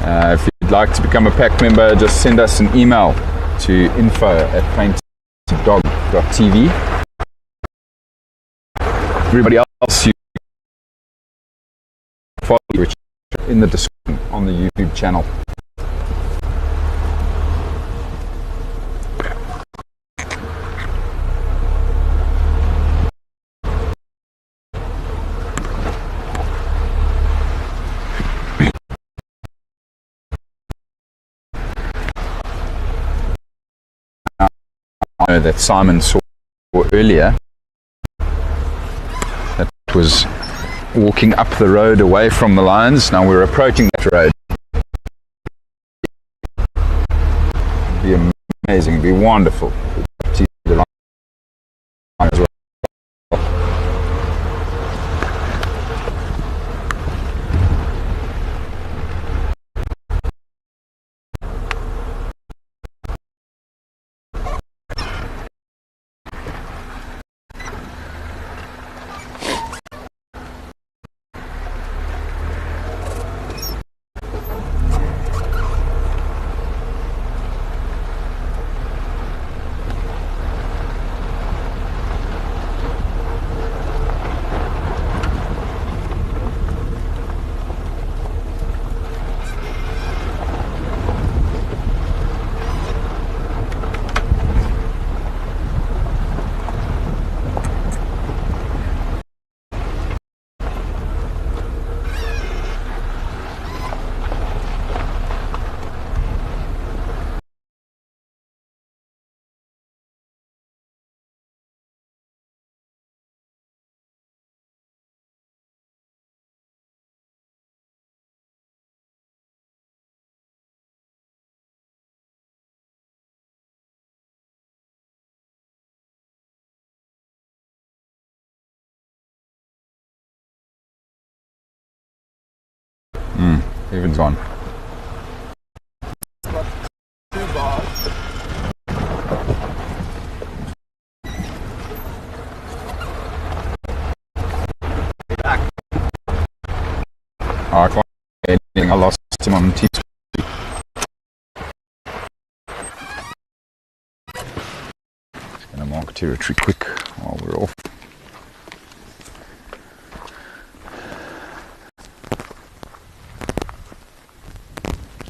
if you'd like to become a pack member, just send us an email to info@painteddog.tv. Everybody else, you follow, which in the description on the YouTube channel. I know that Simon saw earlier, that was walking up the road away from the lions. Now we're approaching that road. It'd be amazing, it'd be wonderful to see the lions as well. Even's on. I can't get anything. I lost him on TV. Just going to mark territory quick while we're off.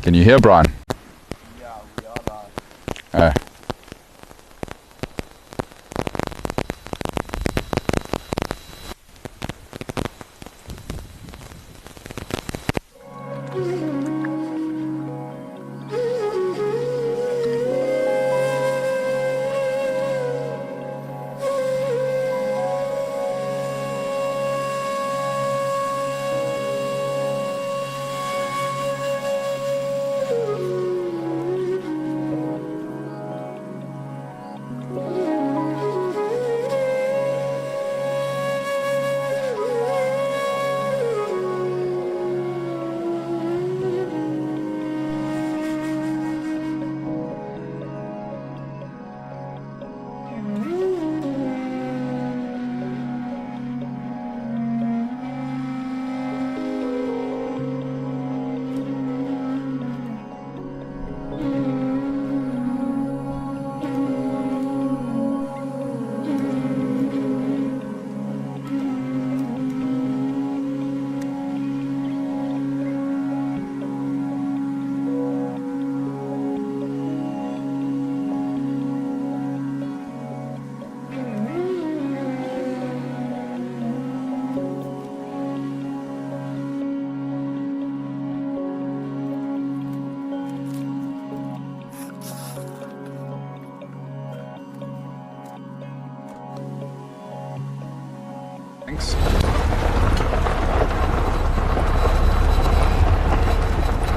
Can you hear Brian? Yeah, we are live.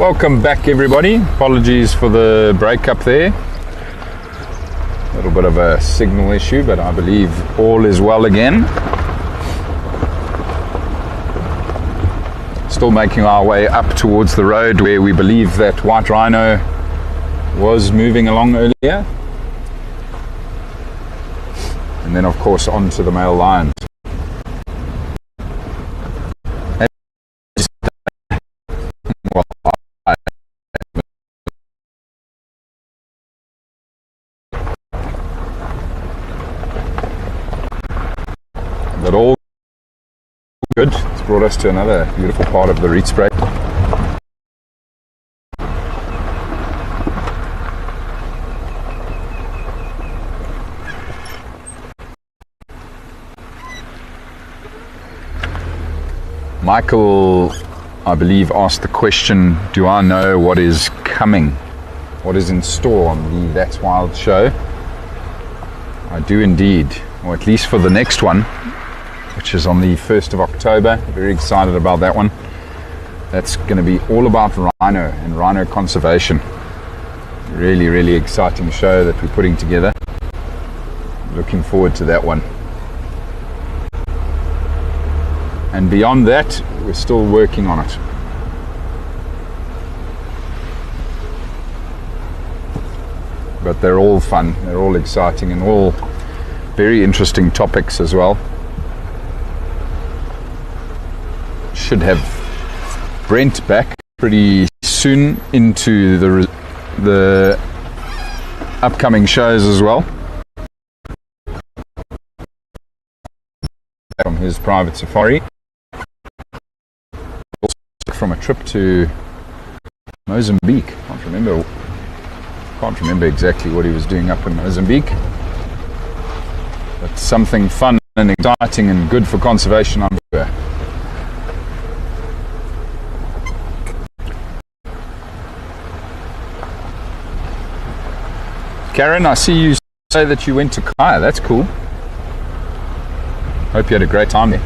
Welcome back, everybody. Apologies for the break up there. A little bit of a signal issue, but I believe all is well again. Still making our way up towards the road where we believe that white rhino was moving along earlier. And then, of course, onto the male lions. But all good. It's brought us to another beautiful part of the Rietspruit. Michael, I believe, asked the question, do I know what is coming? What is in store on the That's Wild show? I do indeed, or at least for the next one, which is on the 1st of October. Very excited about that one. That's going to be all about rhino and rhino conservation. Really, really exciting show that we're putting together. Looking forward to that one. And beyond that, we're still working on it. But they're all fun, they're all exciting, and all very interesting topics as well. Should have Brent back pretty soon into the upcoming shows as well. From his private safari. Also from a trip to Mozambique. Can't remember exactly what he was doing up in Mozambique. But something fun and exciting and good for conservation, I'm sure. Karen, I see you say that you went to Kaya. That's cool. Hope you had a great time there.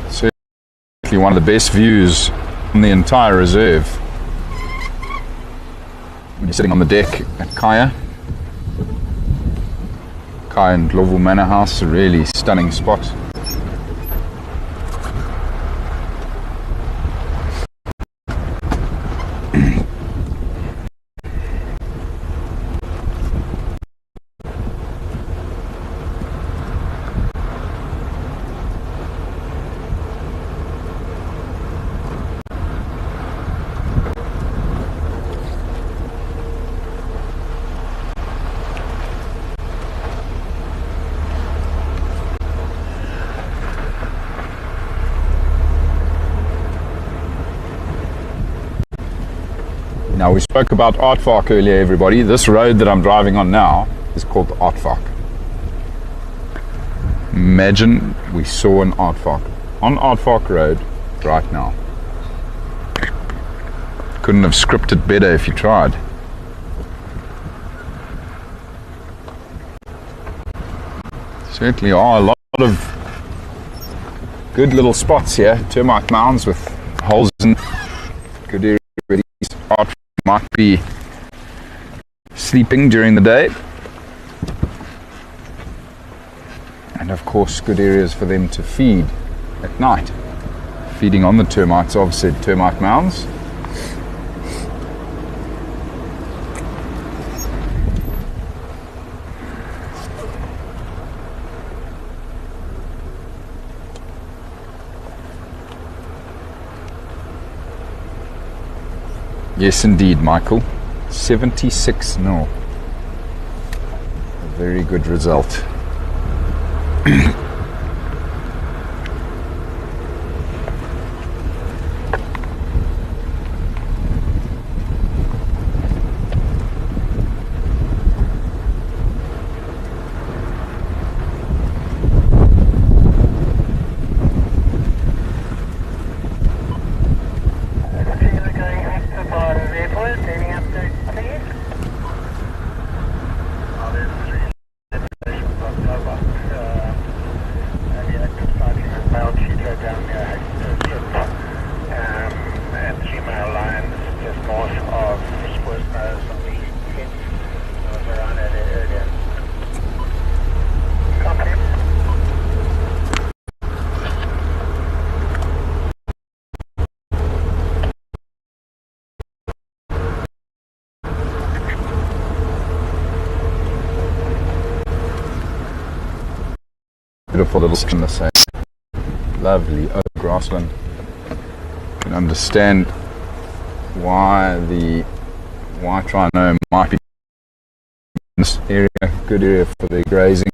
Certainly one of the best views on the entire reserve. When you're sitting on the deck at Kaya. Kaya and Lowveld Manor House, a really stunning spot. Now, we spoke about aardvark earlier, everybody. This road that I'm driving on now is called the aardvark. Imagine we saw an aardvark on Aardvark Road right now. Couldn't have scripted better if you tried. Certainly are a lot of good little spots here. Termite mounds with holes in good areas where these aardvark might be sleeping during the day, and of course good areas for them to feed at night, feeding on the termites of said termite mounds. Yes, indeed, Michael. 76-0. A very good result. beautiful little skin, the same lovely oak grassland. You can understand why the white rhino might be in this area, good area for their grazing.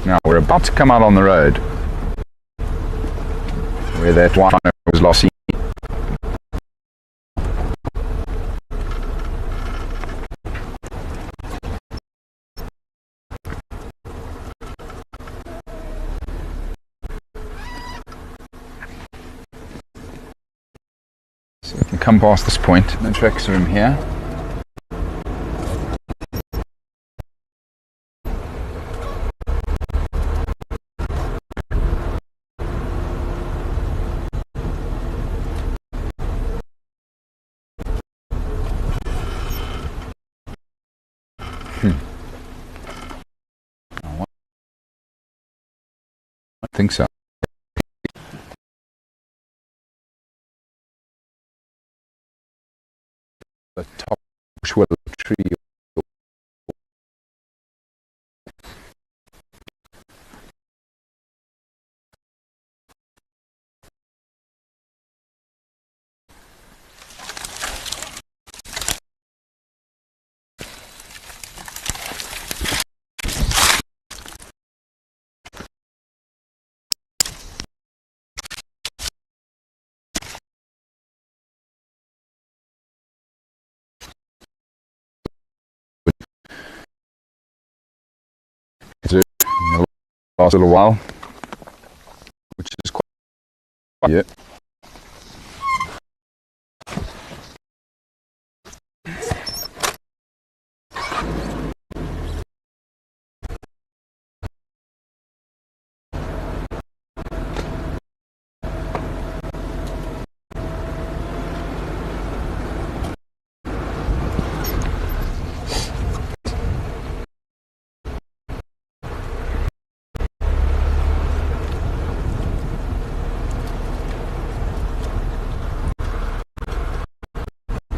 Now we're about to come out on the road where that white rhino was last seen. So we can come past this point, the tracks are in here. I think so. The top bushveld tree. In the last little while, which is quite yeah.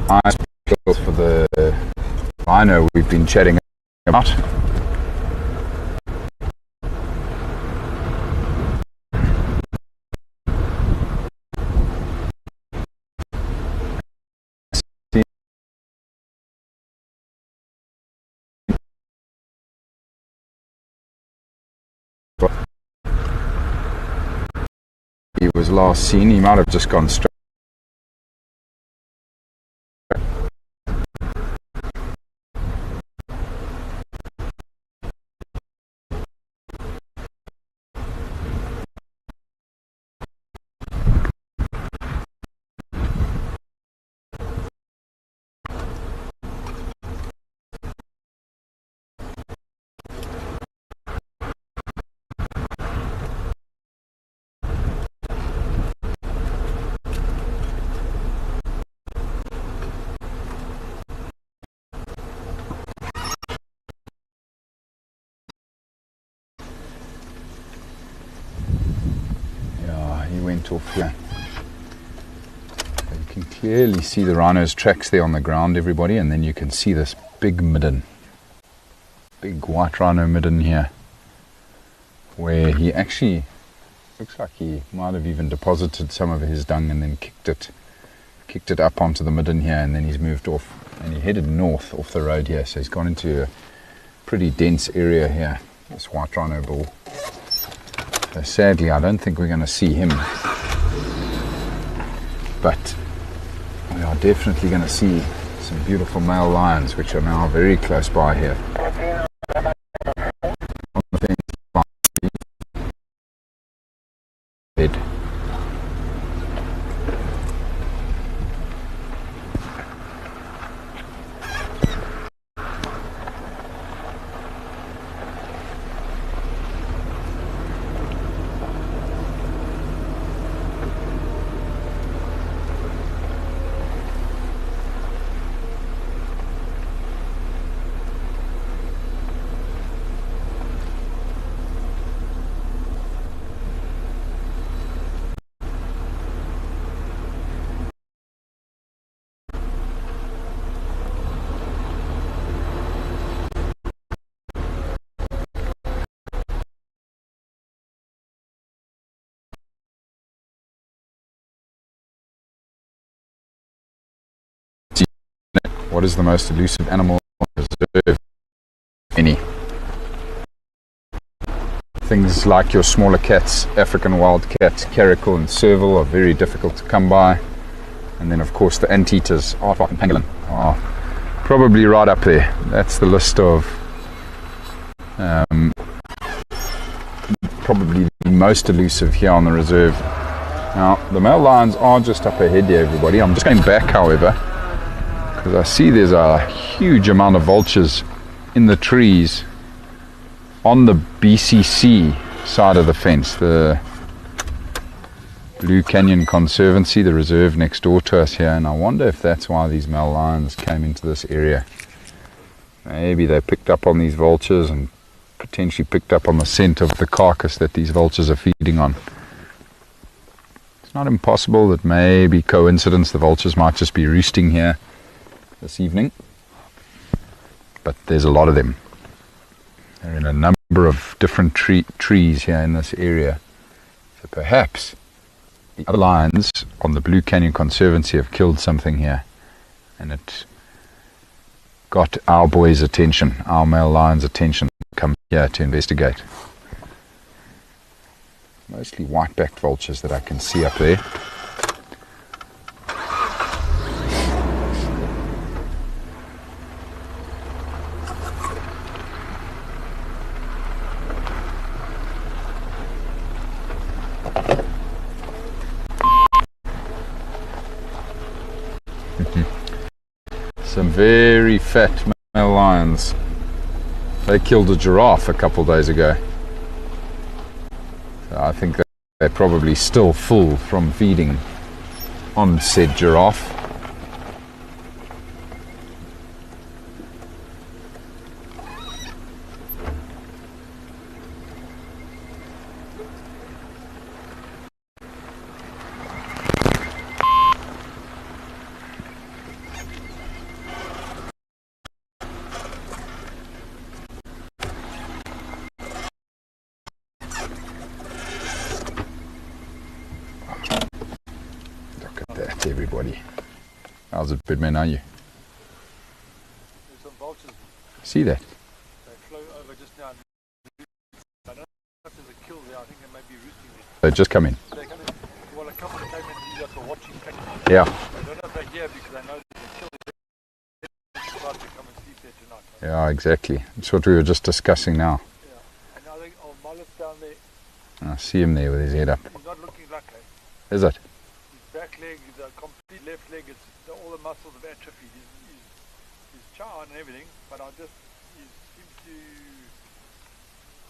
Nice for the rhino we've been chatting about. He was last seen, he might have just gone straight. Went off here. You can clearly see the rhino's tracks there on the ground, everybody, and then you can see this big midden, big white rhino midden here, where he actually looks like he might have even deposited some of his dung and then kicked it up onto the midden here, and then he's moved off and he headed north off the road here, so he's gone into a pretty dense area here, this white rhino bull. So sadly, I don't think we're going to see him, but we are definitely going to see some beautiful male lions, which are now very close by here. On the fence bed. What is the most elusive animal on the reserve? Any. Things like your smaller cats, African wild cats, caracal and serval, are very difficult to come by. And then of course the anteaters, aardvark and pangolin, are probably right up there. That's the list of probably the most elusive here on the reserve. Now the male lions are just up ahead here, everybody. I'm just going back, however, because I see there's a huge amount of vultures in the trees on the BCC side of the fence, the Blue Canyon Conservancy, the reserve next door to us here. And I wonder if that's why these male lions came into this area. Maybe they picked up on these vultures and potentially picked up on the scent of the carcass that these vultures are feeding on. It's not impossible that maybe coincidence, the vultures might just be roosting here this evening, but there's a lot of them. They're in a number of different trees here in this area, so perhaps the other lions on the Blue Canyon Conservancy have killed something here, and it got our boys' attention, our male lions' attention, come here to investigate. Mostly white-backed vultures that I can see up there. Some very fat male lions. They killed a giraffe a couple of days ago. So I think that they're probably still full from feeding on said giraffe. Everybody, how's it, Birdman? Are you? There's some vultures. See that? They flew over just now. I don't know if there's a kill there. I think they may be roosting there. They just come in. They come in. Well, a couple that came in just for watching. Yeah. I don't know if they're here because I know there's a kill there. They decide to come and sleep there tonight. Yeah, exactly. That's what we were just discussing now. Yeah. And I think Mullet's down there. I see him there with his head up. He's not looking lucky. Is it? His back leg, the complete left leg, it's all the muscles have atrophied. He's charred and everything, but he seems to,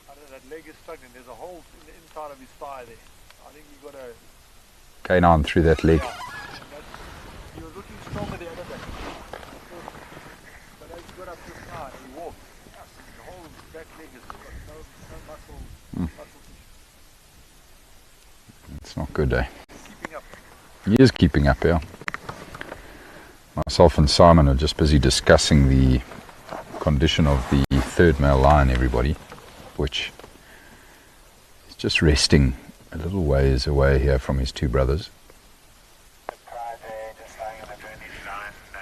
I don't know, that leg is struggling. There's a hole in the inside of his thigh there. I think he got a... Canine through that leg. Yeah, he was looking stronger the other day. But as he got up this now and he walked, the whole back leg has got no muscle tissue. It's not good, eh? Keeping up. He is keeping up, yeah. Myself and Simon are just busy discussing the condition of the third male lion, everybody, which is just resting a little ways away here from his two brothers.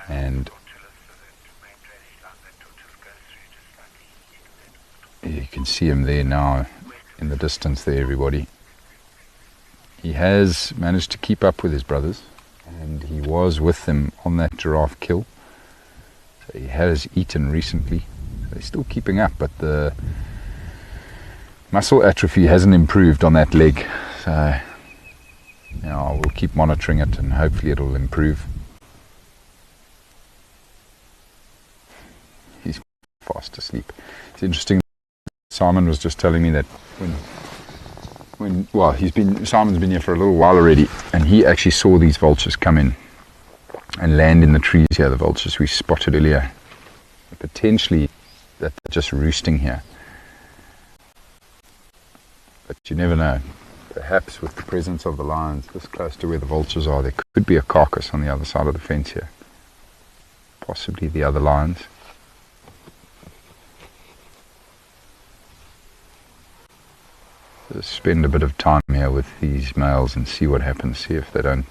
And you can see him there now in the distance there, everybody. He has managed to keep up with his brothers, and he was with them on that giraffe kill. So he has eaten recently. They're still keeping up, but the muscle atrophy hasn't improved on that leg. So we'll keep monitoring it and hopefully it'll improve. He's fast asleep. It's interesting. Simon was just telling me that Simon's been here for a little while already, and he actually saw these vultures come in and land in the trees here, the vultures we spotted earlier. Potentially that they're just roosting here. But you never know. Perhaps with the presence of the lions this close to where the vultures are, there could be a carcass on the other side of the fence here. Possibly the other lions. Just spend a bit of time here with these males and see what happens. See if they don't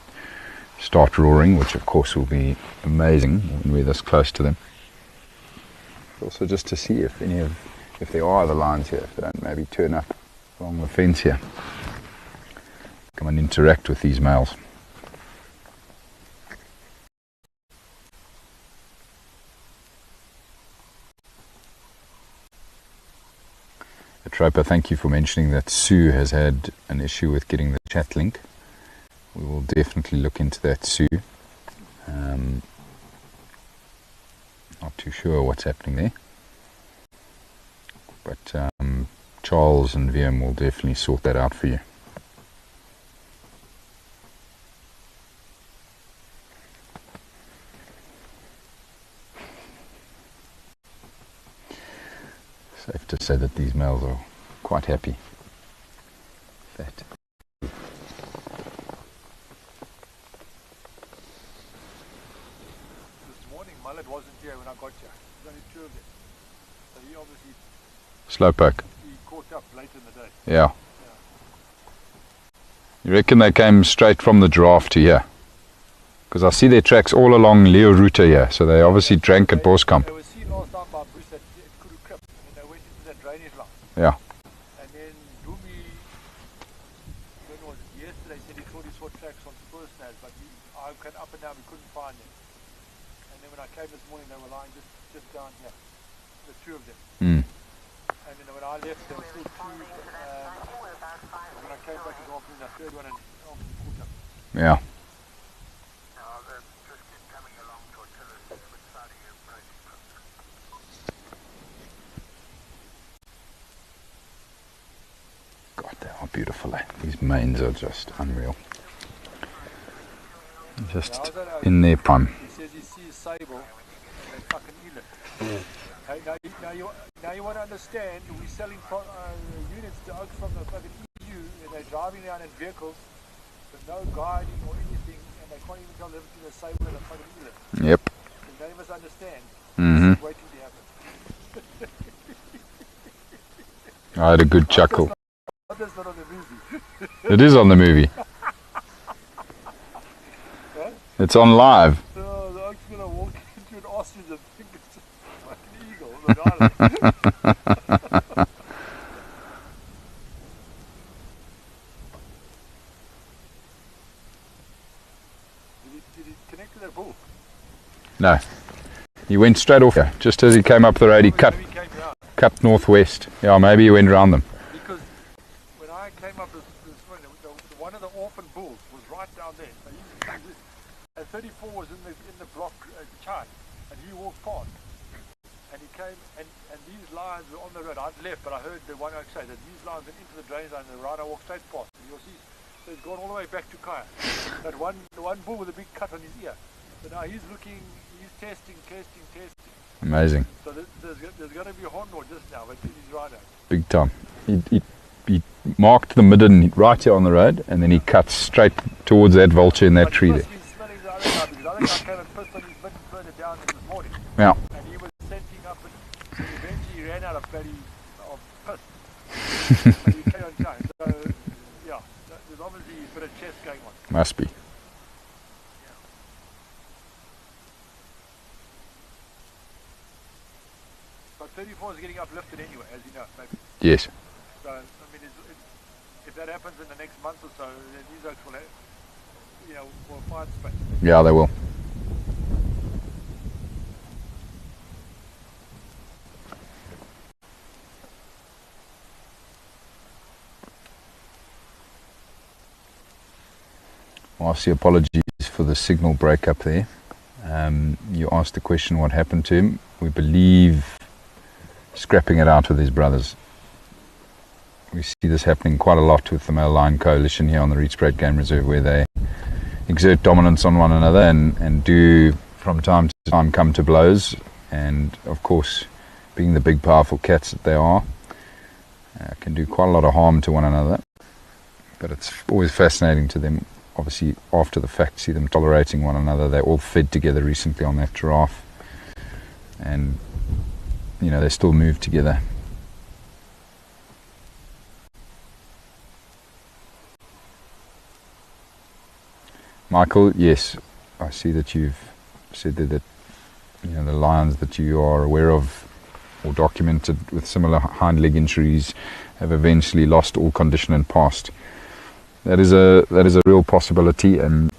start roaring, which of course will be amazing when we're this close to them. Also just to see if there are other lions here, if they don't maybe turn up along the fence here. Come and interact with these males. Troper, thank you for mentioning that Sue has had an issue with getting the chat link. We will definitely look into that, Sue. Not too sure what's happening there. But Charles and VM will definitely sort that out for you. Safe to say that these males are quite happy. Fat. This morning, Mullet wasn't here when I got here. There's only two of them. So he obviously... Slowpoke. He caught up late in the day. Yeah. You reckon they came straight from the draft to here? Because I see their tracks all along Leo Route here, so they obviously drank at Boskamp. They were seen last time by Bruce at Kuru Krip, and they went into that drainage line. Yeah. And then Dumi, when was it, yesterday, said he thought he saw tracks on Spursnaz, but I went up and down, we couldn't find them. And then when I came this morning, they were lying just down here, the two of them. Mm. And then when I left, there were still two. When I came back this afternoon, the third one, and obviously caught up. Yeah. God, they are beautiful, eh? These manes are just unreal. Just in their prime. He says he sees sable and they fucking eat it. Hey, now you want to understand, we're selling units to Oaks from the fucking EU, and they're driving around in vehicles with no guiding or anything, and they can't even tell the difference between a sable and a fucking eland. Yep. And they must understand. Mm-hmm. Waiting to happen. I had a good chuckle. That's not on the movie. It is on the movie. What? It's on live. The Oaks going to walk into an ostrich and think it's a fucking eagle. Did he connect to that bull? No. He went straight off here. Just as he came up the road, he cut northwest. Yeah, maybe he went around them. Because when I came up this morning, one of the orphan bulls was right down there. So and 34 was in the block chart, and he walked past. And he came, and these lions were on the road. I'd left, but I heard the one oak say that these lions went into the drain line, and the Rhino walked straight past. And you'll see, so it's gone all the way back to Kaya. That the one bull with a big cut on his ear. So now he's looking, he's testing. Amazing. So there's going to be a hornbill just now, but he's Rhino. Big time. He marked the midden right here on the road, and then he cut straight towards that vulture in that tree there. He's smelling the other guy, because the other guy came and pissed on his midden further down this morning. Yeah. And he was scenting up, and eventually he ran out of piss. And he came on time. So, yeah, there's obviously a bit of chess going on. Must be. But 34 is getting uplifted anyway, as you know, maybe. Yes. So, I mean, if that happens in the next month or so, then these oaks will, will find space. Yeah, they will. Marcy, apologies for the signal breakup there. You asked the question what happened to him. We believe scrapping it out with his brothers. We see this happening quite a lot with the Male Lion Coalition here on the Rietspruit Game Reserve, where they exert dominance on one another and do from time to time come to blows, and of course, being the big powerful cats that they are, can do quite a lot of harm to one another. But it's always fascinating to them, obviously after the fact, see them tolerating one another. They all fed together recently on that giraffe, and they still move together. Michael, yes, I see that you've said that the lions that you are aware of or documented with similar hind leg injuries have eventually lost all condition and passed. That is a real possibility, and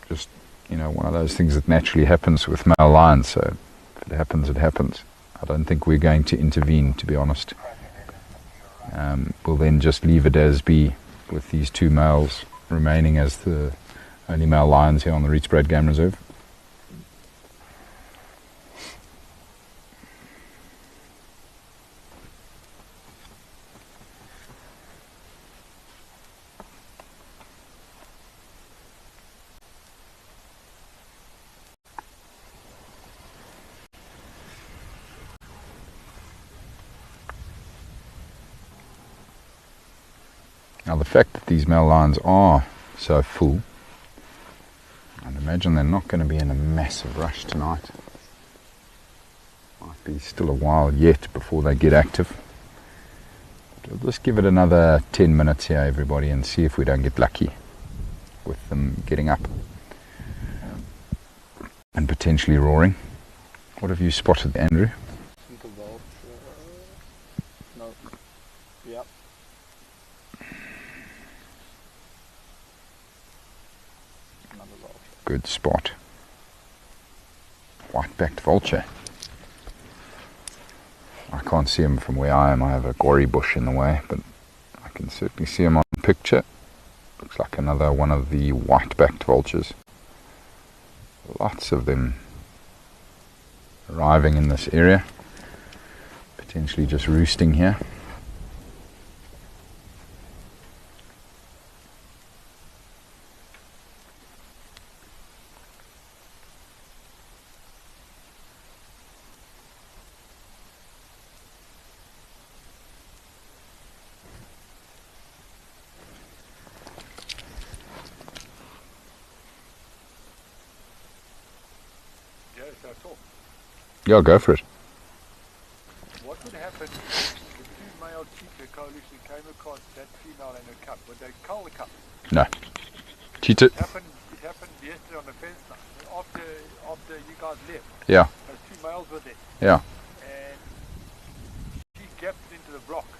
just one of those things that naturally happens with male lions. So if it happens, it happens. I don't think we're going to intervene, to be honest. We'll then just leave it as be, with these two males remaining as the only male lions here on the Rietspruit Game Reserve. Now the fact that these male lions are so full, I'd imagine they're not going to be in a massive rush tonight. Might be still a while yet before they get active. We'll just give it another 10 minutes here, everybody, and see if we don't get lucky with them getting up and potentially roaring. What have you spotted, Andrew? No. Yep. Good spot. White-backed vulture. I can't see him from where I am. I have a gory bush in the way, but I can certainly see him on picture. Looks like another one of the white-backed vultures. Lots of them arriving in this area, potentially just roosting here. Yeah, go for it. What would happen if the two male cheetah coalition came across that female and her cub? Would they cull the cub? No. Cheetah. It happened yesterday on the fence line. After you guys left. Yeah. Those two males were there. Yeah. And she gapped into the rock.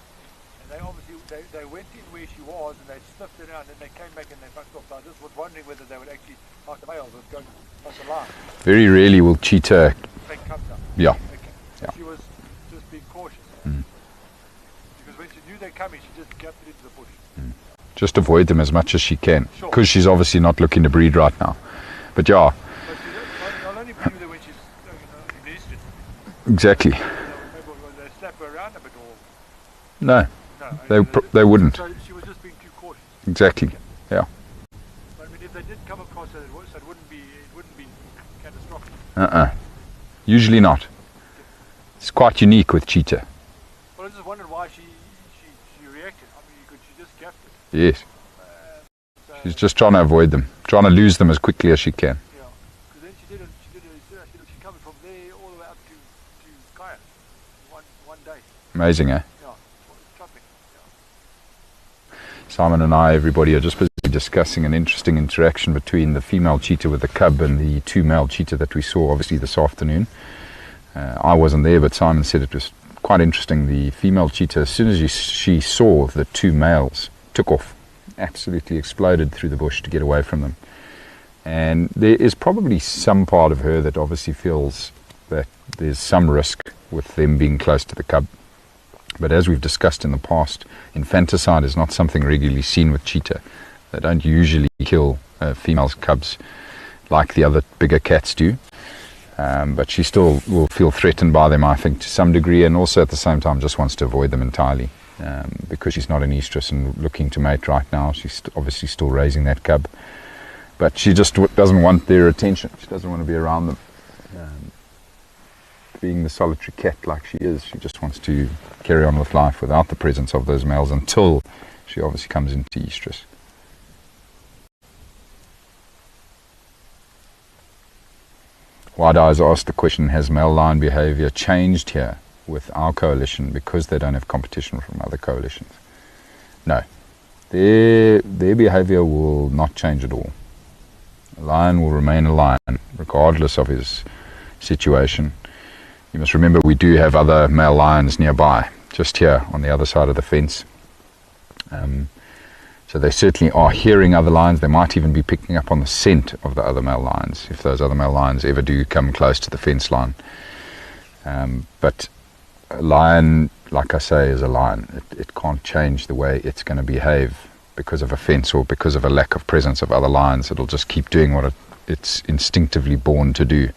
And they obviously they went in where she was and they sniffed around and they came back and they fucked off. So I just was wondering whether they would actually, like the males, would go across the line. Very rarely will cheetah. They come down. Yeah. Okay. Yeah. She was just being cautious. Mm. Because when she knew they were coming, she just gapped it into the bush. Mm. Just avoid them as much as she can, Sure. because she's obviously not looking to breed right now. But yeah. But she'll only breed with her when she's in estrus. Exactly. Maybe they slap her around a bit or... No, No. they wouldn't. So she was just being too cautious. Exactly. Yeah. But I mean, if they did come across her, it wouldn't be catastrophic. Usually not. It's quite unique with cheetah. Well, I just wondered why she reacted. I mean, she just gapped it. Yes. So, She's just trying to avoid them, trying to lose them as quickly as she can. yeah. Because then she covered from there all the way up to Kaya. One day. Amazing, eh? Yeah. Chopping. Yeah. Simon and I, everybody, are just busy discussing an interesting interaction between the female cheetah with the cub and the two male cheetah that we saw obviously this afternoon. I wasn't there, but Simon said it was quite interesting. The female cheetah, as soon as she saw the two males, took off, absolutely exploded through the bush to get away from them. And there is probably some part of her that obviously feels that there's some risk with them being close to the cub. But as we've discussed in the past, infanticide is not something regularly seen with cheetah. They don't usually kill female cubs like the other bigger cats do. But she still will feel threatened by them, I think, to some degree, and also at the same time just wants to avoid them entirely, because she's not in estrus and looking to mate right now. She's obviously still raising that cub, but she just doesn't want their attention. She doesn't want to be around them. Being the solitary cat like she is, she just wants to carry on with life without the presence of those males until she obviously comes into estrus. Wide Eyes asked the question, has male lion behavior changed here with our coalition because they don't have competition from other coalitions? No. Their behavior will not change at all. A lion will remain a lion, regardless of his situation. You must remember we do have other male lions nearby, just here on the other side of the fence. So they certainly are hearing other lions. They might even be picking up on the scent of the other male lions, if those other male lions ever do come close to the fence line. But a lion, like I say, is a lion. It can't change the way it's going to behave because of a fence or because of a lack of presence of other lions. It'll just keep doing what it's instinctively born to do.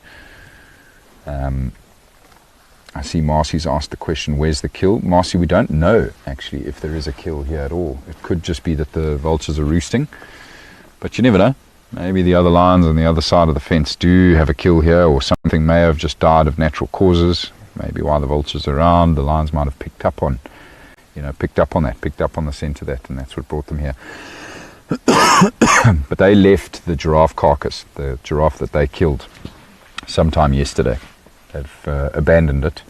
I see Marcy's asked the question, where's the kill? Marcy, we don't know actually if there is a kill here at all. It could just be that the vultures are roosting, but you never know. Maybe the other lions on the other side of the fence do have a kill here, or something may have just died of natural causes. Maybe while the vultures are around, the lions might have picked up on the scent of that, and that's what brought them here. But they left the giraffe carcass, the giraffe that they killed sometime yesterday. They've abandoned it.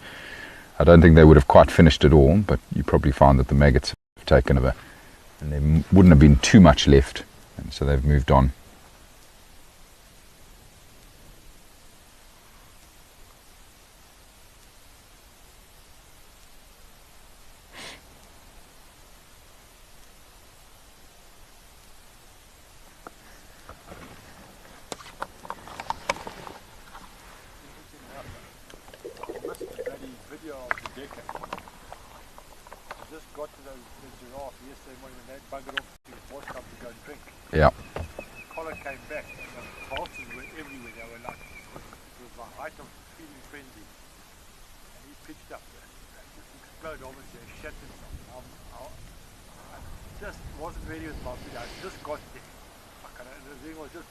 I don't think they would have quite finished it all, but you probably find that the maggots have taken over, and there wouldn't have been too much left, and so they've moved on. Yeah. Collar came back and the vultures were everywhere. They were like, it was the height of feeding frenzy. And he pitched up there. And just exploded, obviously, and shut himself. I just wasn't ready with my video. I just got there. The thing was just...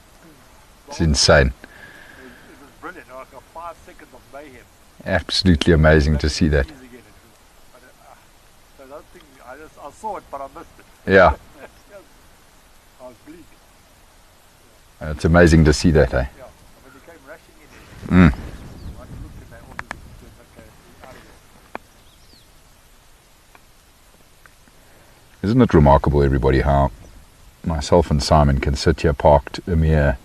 It's insane. It was brilliant. Like a 5 seconds of mayhem. Absolutely amazing to see that. So that thing, I saw it, but I missed it. Yeah. I was bleak. It's amazing to see that, eh? Yeah. When he came rushing in, I looked at that, okay, out of there. Isn't it remarkable, everybody, how myself and Simon can sit here parked a mere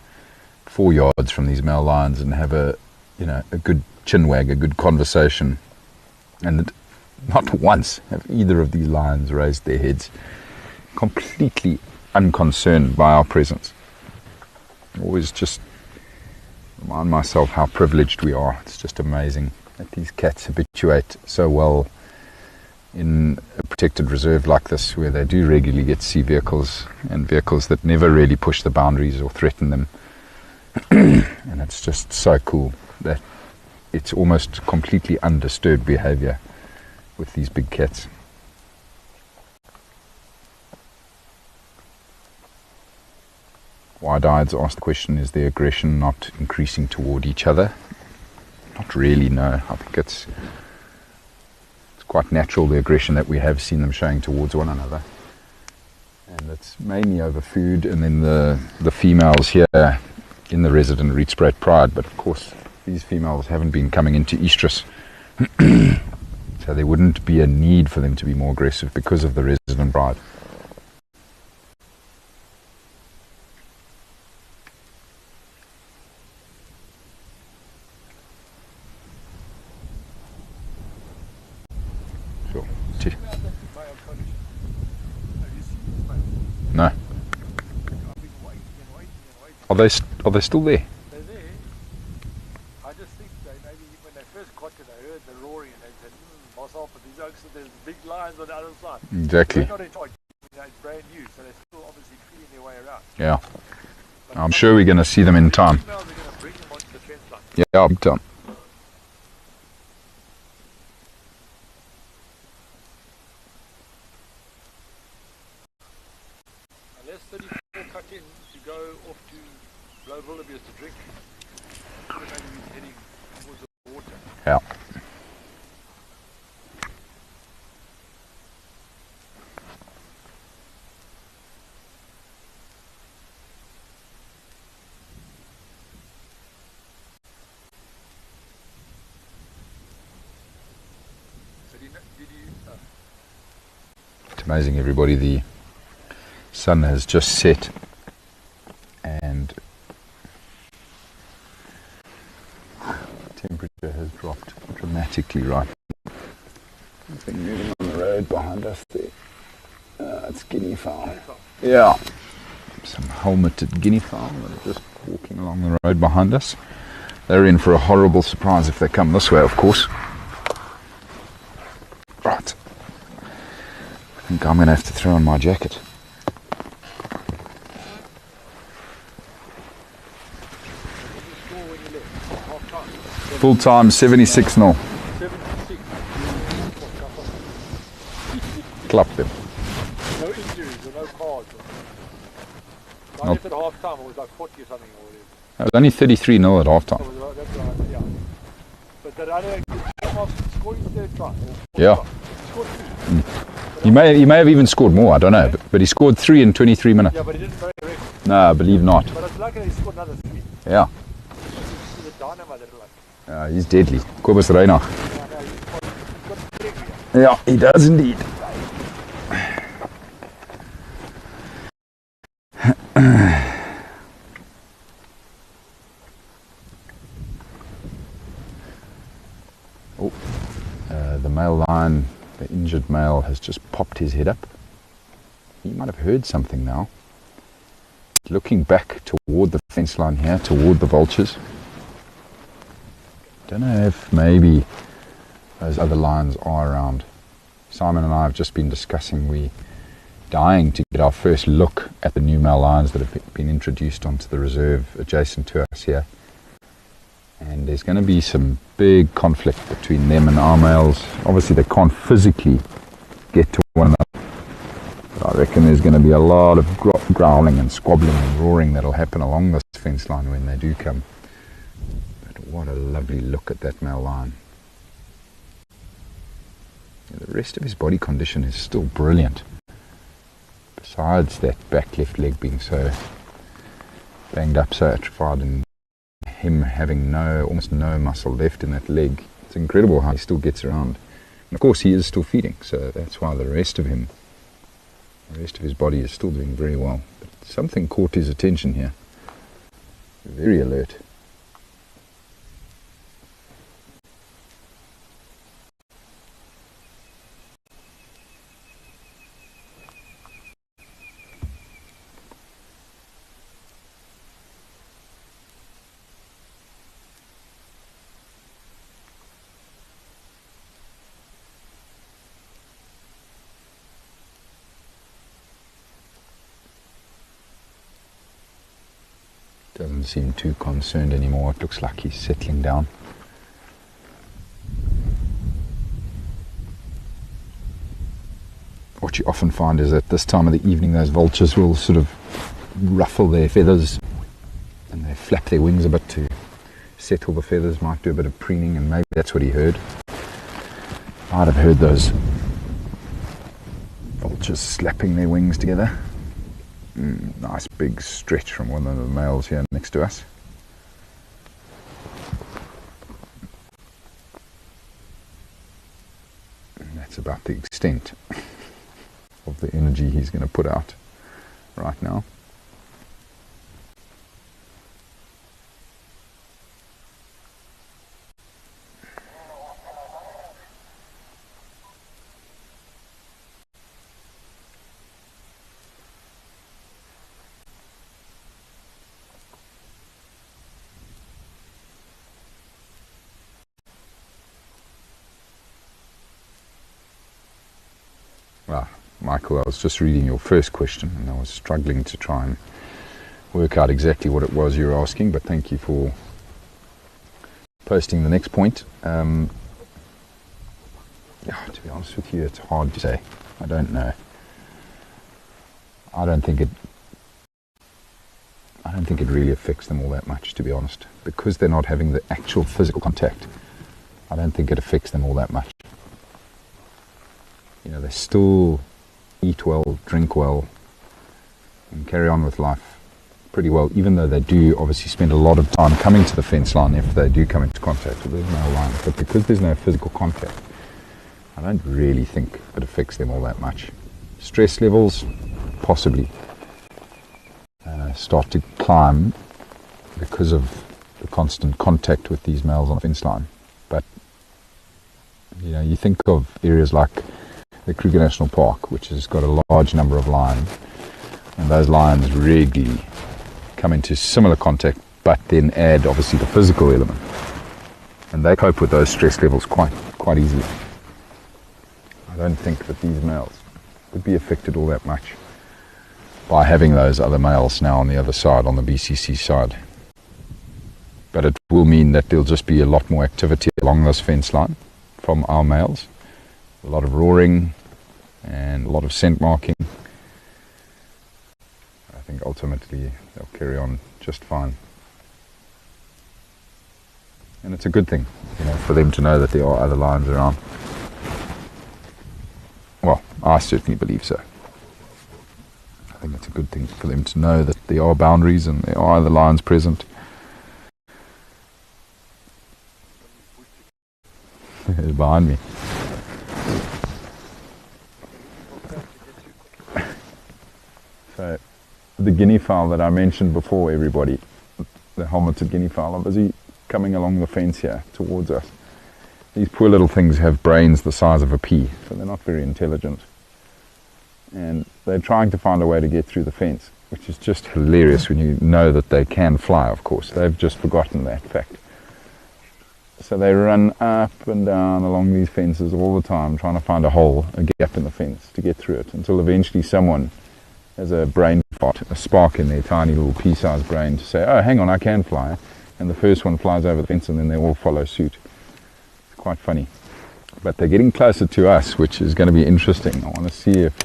4 yards from these male lions and have a good chin wag, a good conversation, and not once have either of these lions raised their heads, completely unconcerned by our presence. I always just remind myself how privileged we are. It's just amazing that these cats habituate so well in a protected reserve like this, where they do regularly get to see vehicles, and vehicles that never really push the boundaries or threaten them. And it's just so cool that it's almost completely undisturbed behavior with these big cats. Wide-eyeds asked the question, is their aggression not increasing toward each other? Not really, no. I think it's quite natural, the aggression that we have seen them showing towards one another. And it's mainly over food, and then the females here in the resident Rietspruit pride, but of course these females haven't been coming into estrus. So there wouldn't be a need for them to be more aggressive because of the resident pride. Sure. No. Are they still there? They're there. I just think maybe when they first got there, they heard the roaring and they said, myself, but these oaks, there's big lions on the other side. Exactly. They're not in charge. It's brand new, so they're still obviously feeling their way around. Yeah. But I'm sure we're going to see them in time. Now they're going to bring them onto the fence line. Yeah, big time. Unless 34 cut in to go off to Lowveld of to drink, maybe he's heading towards the water. Yeah. It's amazing, everybody. The sun has just set, and has dropped dramatically right now. Something moving on the road behind us there. It's guinea fowl. Yeah. Some helmeted guinea fowl that are just walking along the road behind us. They're in for a horrible surprise if they come this way, of course. Right. I think I'm going to have to throw on my jacket. Full time 76-0. 76. Clap them. No injuries or no cards. I Nope. left at half time, it was like 40 or something. Or whatever. It was only 33-0 at half time. That's right, yeah. But that other scored his third try. Yeah. He scored 3. He may have even scored more, I don't know. But he scored 3 in 23 minutes. Yeah, but he didn't break the record. No, I believe not. But it's lucky that he scored another 3. Yeah. He's a dynamite, like. He's deadly. Kobus Rhino. Yeah, no, he's got a leg here. Yeah, he does indeed. The male lion, the injured male, has just popped his head up. He might have heard something now. Looking back toward the fence line here, toward the vultures. Don't know if maybe those other lions are around. Simon and I have just been discussing, we're dying to get our first look at the new male lions that have been introduced onto the reserve adjacent to us here. And there's going to be some big conflict between them and our males. Obviously they can't physically get to one another. But I reckon there's going to be a lot of growling and squabbling and roaring that'll happen along this fence line when they do come. But what a lovely look at that male lion. The rest of his body condition is still brilliant. Besides that back left leg being so banged up, so atrophied, and him having almost no muscle left in that leg. It's incredible how he still gets around. And of course he is still feeding, so that's why the rest of his body is still doing very well. But something caught his attention here. Very alert. Doesn't seem too concerned anymore. It looks like he's settling down. What you often find is at this time of the evening those vultures will sort of ruffle their feathers and they flap their wings a bit to settle the feathers, might do a bit of preening, and maybe that's what he heard. I'd have heard those vultures slapping their wings together. Nice big stretch from one of the males here next to us. And that's about the extent of the energy he's going to put out right now. Michael, I was just reading your first question and I was struggling to try and work out exactly what it was you were asking, but thank you for posting the next point. To be honest with you, it's hard to say. I don't know. I don't think it really affects them all that much, to be honest, because they're not having the actual physical contact. I don't think it affects them all that much. You know, they still eat well, drink well, and carry on with life pretty well, even though they do obviously spend a lot of time coming to the fence line if they do come into contact with the male lion. But because there's no physical contact, I don't really think it affects them all that much. Stress levels, possibly, start to climb because of the constant contact with these males on the fence line. You know, you think of areas like the Kruger National Park, which has got a large number of lions, and those lions regularly come into similar contact, but then add obviously the physical element, and they cope with those stress levels quite easily. I don't think that these males would be affected all that much by having those other males now on the other side, on the BCC side. But it will mean that there'll just be a lot more activity along this fence line from our males. A lot of roaring and a lot of scent marking. I think ultimately they'll carry on just fine. And it's a good thing, you know, for them to know that there are other lions around. Well, I certainly believe so. I think it's a good thing for them to know that there are boundaries and there are other lions present. Behind me. So, the guinea fowl that I mentioned before, everybody, the helmeted guinea fowl, are busy coming along the fence here towards us. These poor little things have brains the size of a pea, so they're not very intelligent. And they're trying to find a way to get through the fence, which is just hilarious when you know that they can fly, of course. They've just forgotten that fact. So they run up and down along these fences all the time, trying to find a hole, a gap in the fence to get through it, until eventually someone has a brain fart, a spark in their tiny little pea-sized brain to say, oh, hang on, I can fly. And the first one flies over the fence and then they all follow suit. It's quite funny. But they're getting closer to us, which is going to be interesting. I want to see if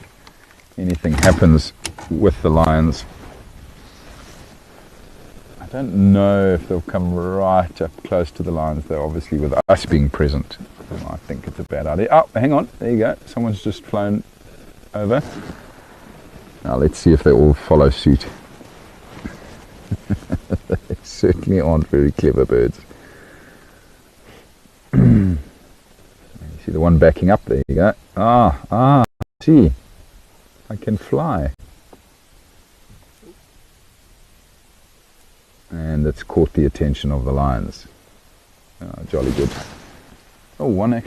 anything happens with the lions. I don't know if they'll come right up close to the lions, though. Obviously, with us being present, I think it's a bad idea. Oh, hang on, there you go. Someone's just flown over. Now let's see if they all follow suit. They certainly aren't very clever birds. You see the one backing up, there you go. See, I can fly. And it's caught the attention of the lions. Jolly good. Oh, one of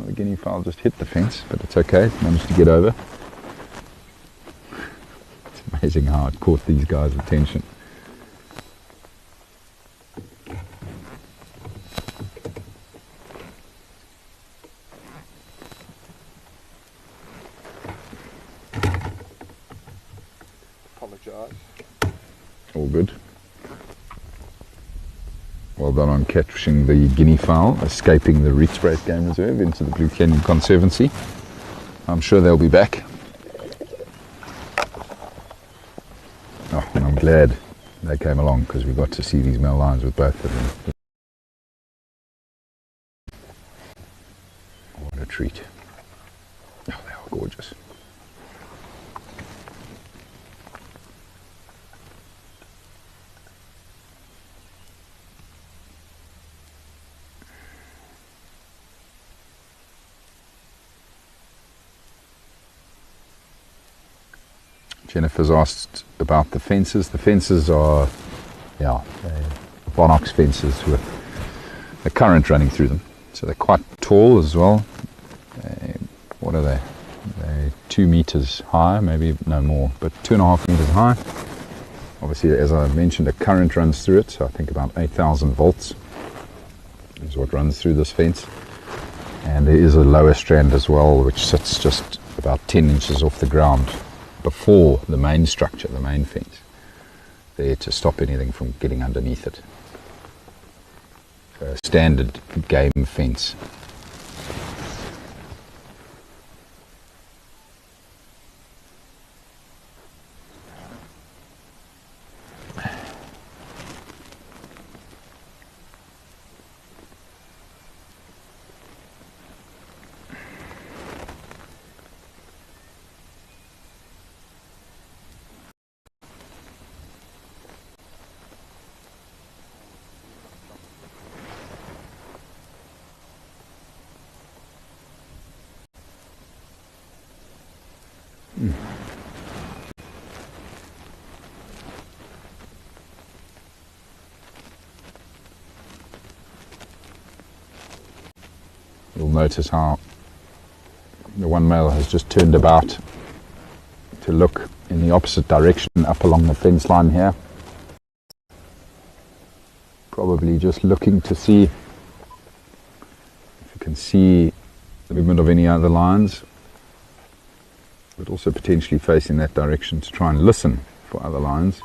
the guinea fowl just hit the fence, but it's okay, it managed to get over. It's amazing how it caught these guys' attention. Apologise. All good. Well done on catching the guinea fowl, escaping the Rietspruit Game Reserve into the Blue Canyon Conservancy. I'm sure they'll be back. Oh, and I'm glad they came along because we got to see these male lions with both of them. What a treat. Oh, they are gorgeous. Jennifer's asked about the fences. The fences are, bonox fences with a current running through them. So they're quite tall as well. What are they? They're 2 meters high, maybe no more, but 2.5 meters high. Obviously, as I mentioned, a current runs through it. So I think about 8,000 volts is what runs through this fence. And there is a lower strand as well, which sits just about 10 inches off the ground before the main structure, the main fence, there to stop anything from getting underneath it. So a standard game fence. Little notice how the one male has just turned about to look in the opposite direction up along the fence line here. Probably just looking to see if you can see the movement of any other lions, but also potentially facing that direction to try and listen for other lions.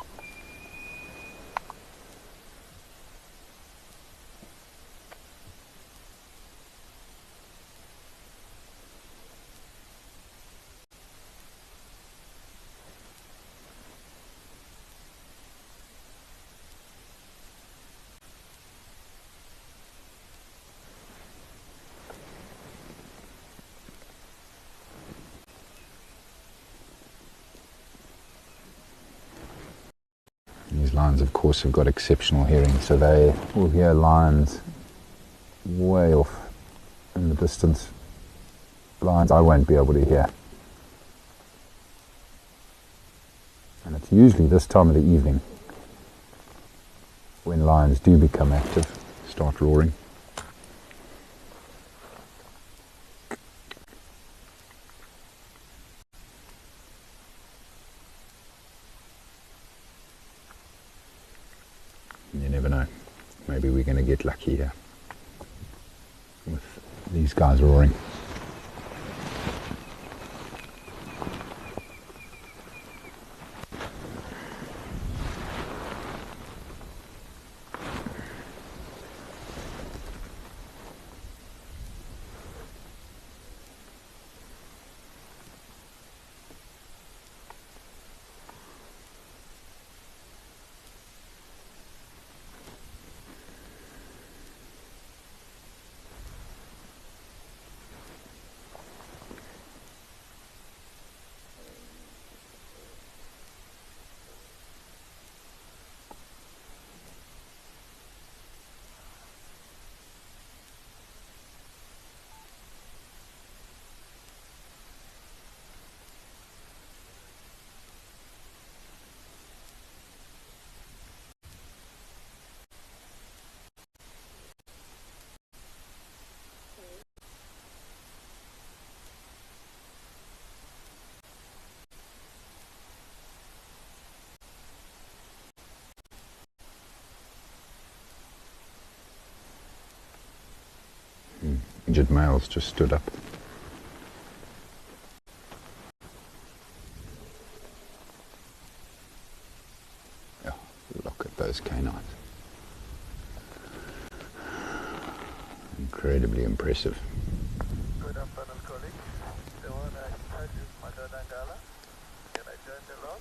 These lions, of course, have got exceptional hearing, so they will hear lions way off in the distance. Lions I won't be able to hear. And it's usually this time of the evening when lions do become active, start roaring. You never know. Maybe we're going to get lucky here with these guys roaring. Injured males just stood up. Oh, look at those canines. Incredibly impressive. Good afternoon, colleagues. The one I heard is Madonna. Can I join the log?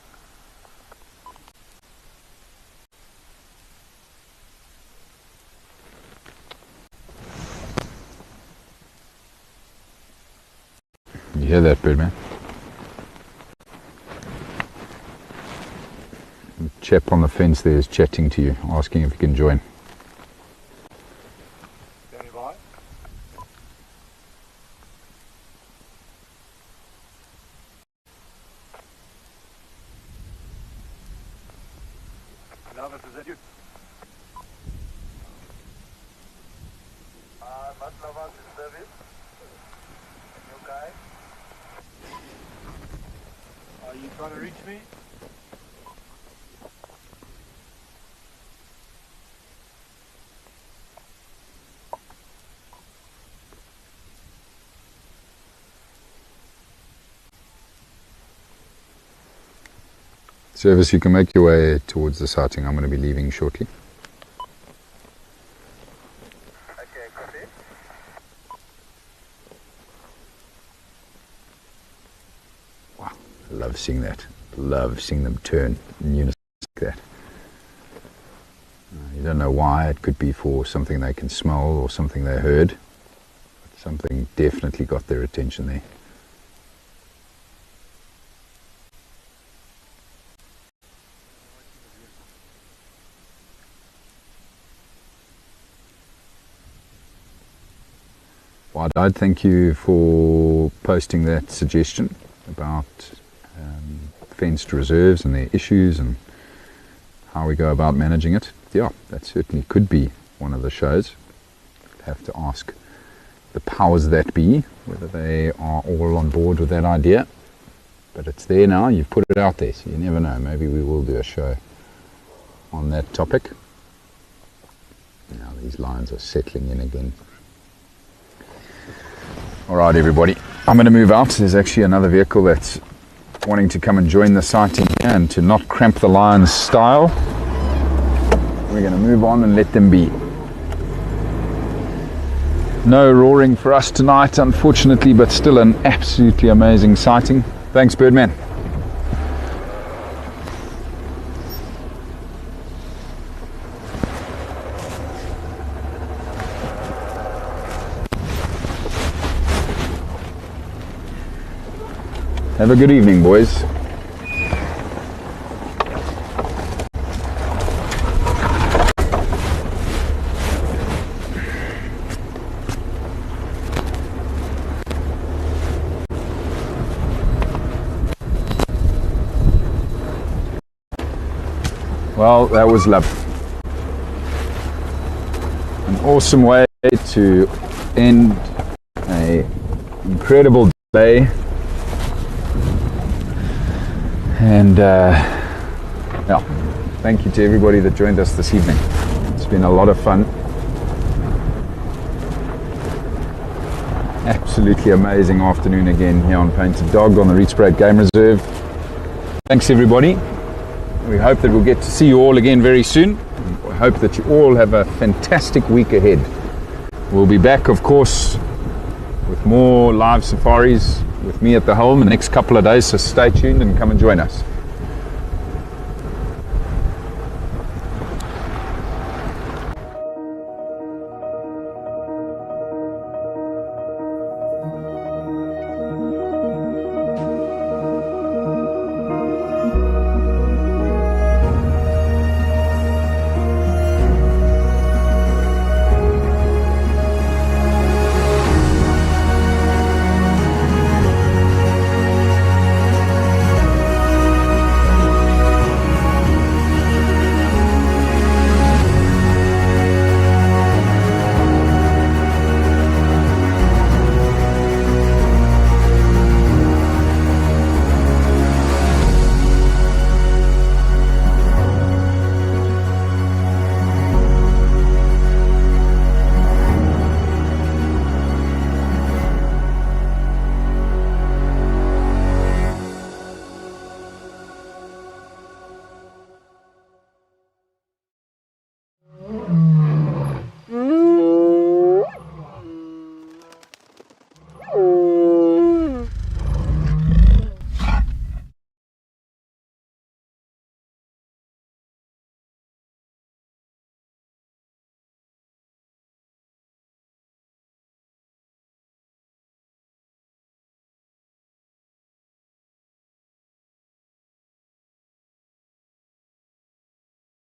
You hear that, Birdman? The chap on the fence there is chatting to you, asking if you can join. Standing by. Gareth, is that you? Not Lowveld in service. New guy. Are you trying to reach me? Service, you can make your way towards the sighting. I'm going to be leaving shortly. Okay, copy. Wow, I love seeing that. Love seeing them turn in unison like that. You don't know why. It could be for something they can smell or something they heard. But something definitely got their attention there. Well, I'd thank you for posting that suggestion about fenced reserves and their issues and how we go about managing it. Yeah, that certainly could be one of the shows. I'd have to ask the powers that be, whether they are all on board with that idea. But it's there now, you've put it out there, so you never know. Maybe we will do a show on that topic. Now these lions are settling in again. Alright everybody, I'm going to move out. There's actually another vehicle that's wanting to come and join the sighting here, and to not cramp the lions' style, we're going to move on and let them be. No roaring for us tonight, unfortunately, but still an absolutely amazing sighting. Thanks, Birdman. Have a good evening, boys. Well, that was lovely. An awesome way to end an incredible day. And yeah, thank you to everybody that joined us this evening. It's been a lot of fun. Absolutely amazing afternoon again here on Painted Dog on the Rietspruit Game Reserve. Thanks everybody. We hope that we'll get to see you all again very soon. We hope that you all have a fantastic week ahead. We'll be back, of course, with more live safaris with me at the helm in the next couple of days, so stay tuned and come and join us.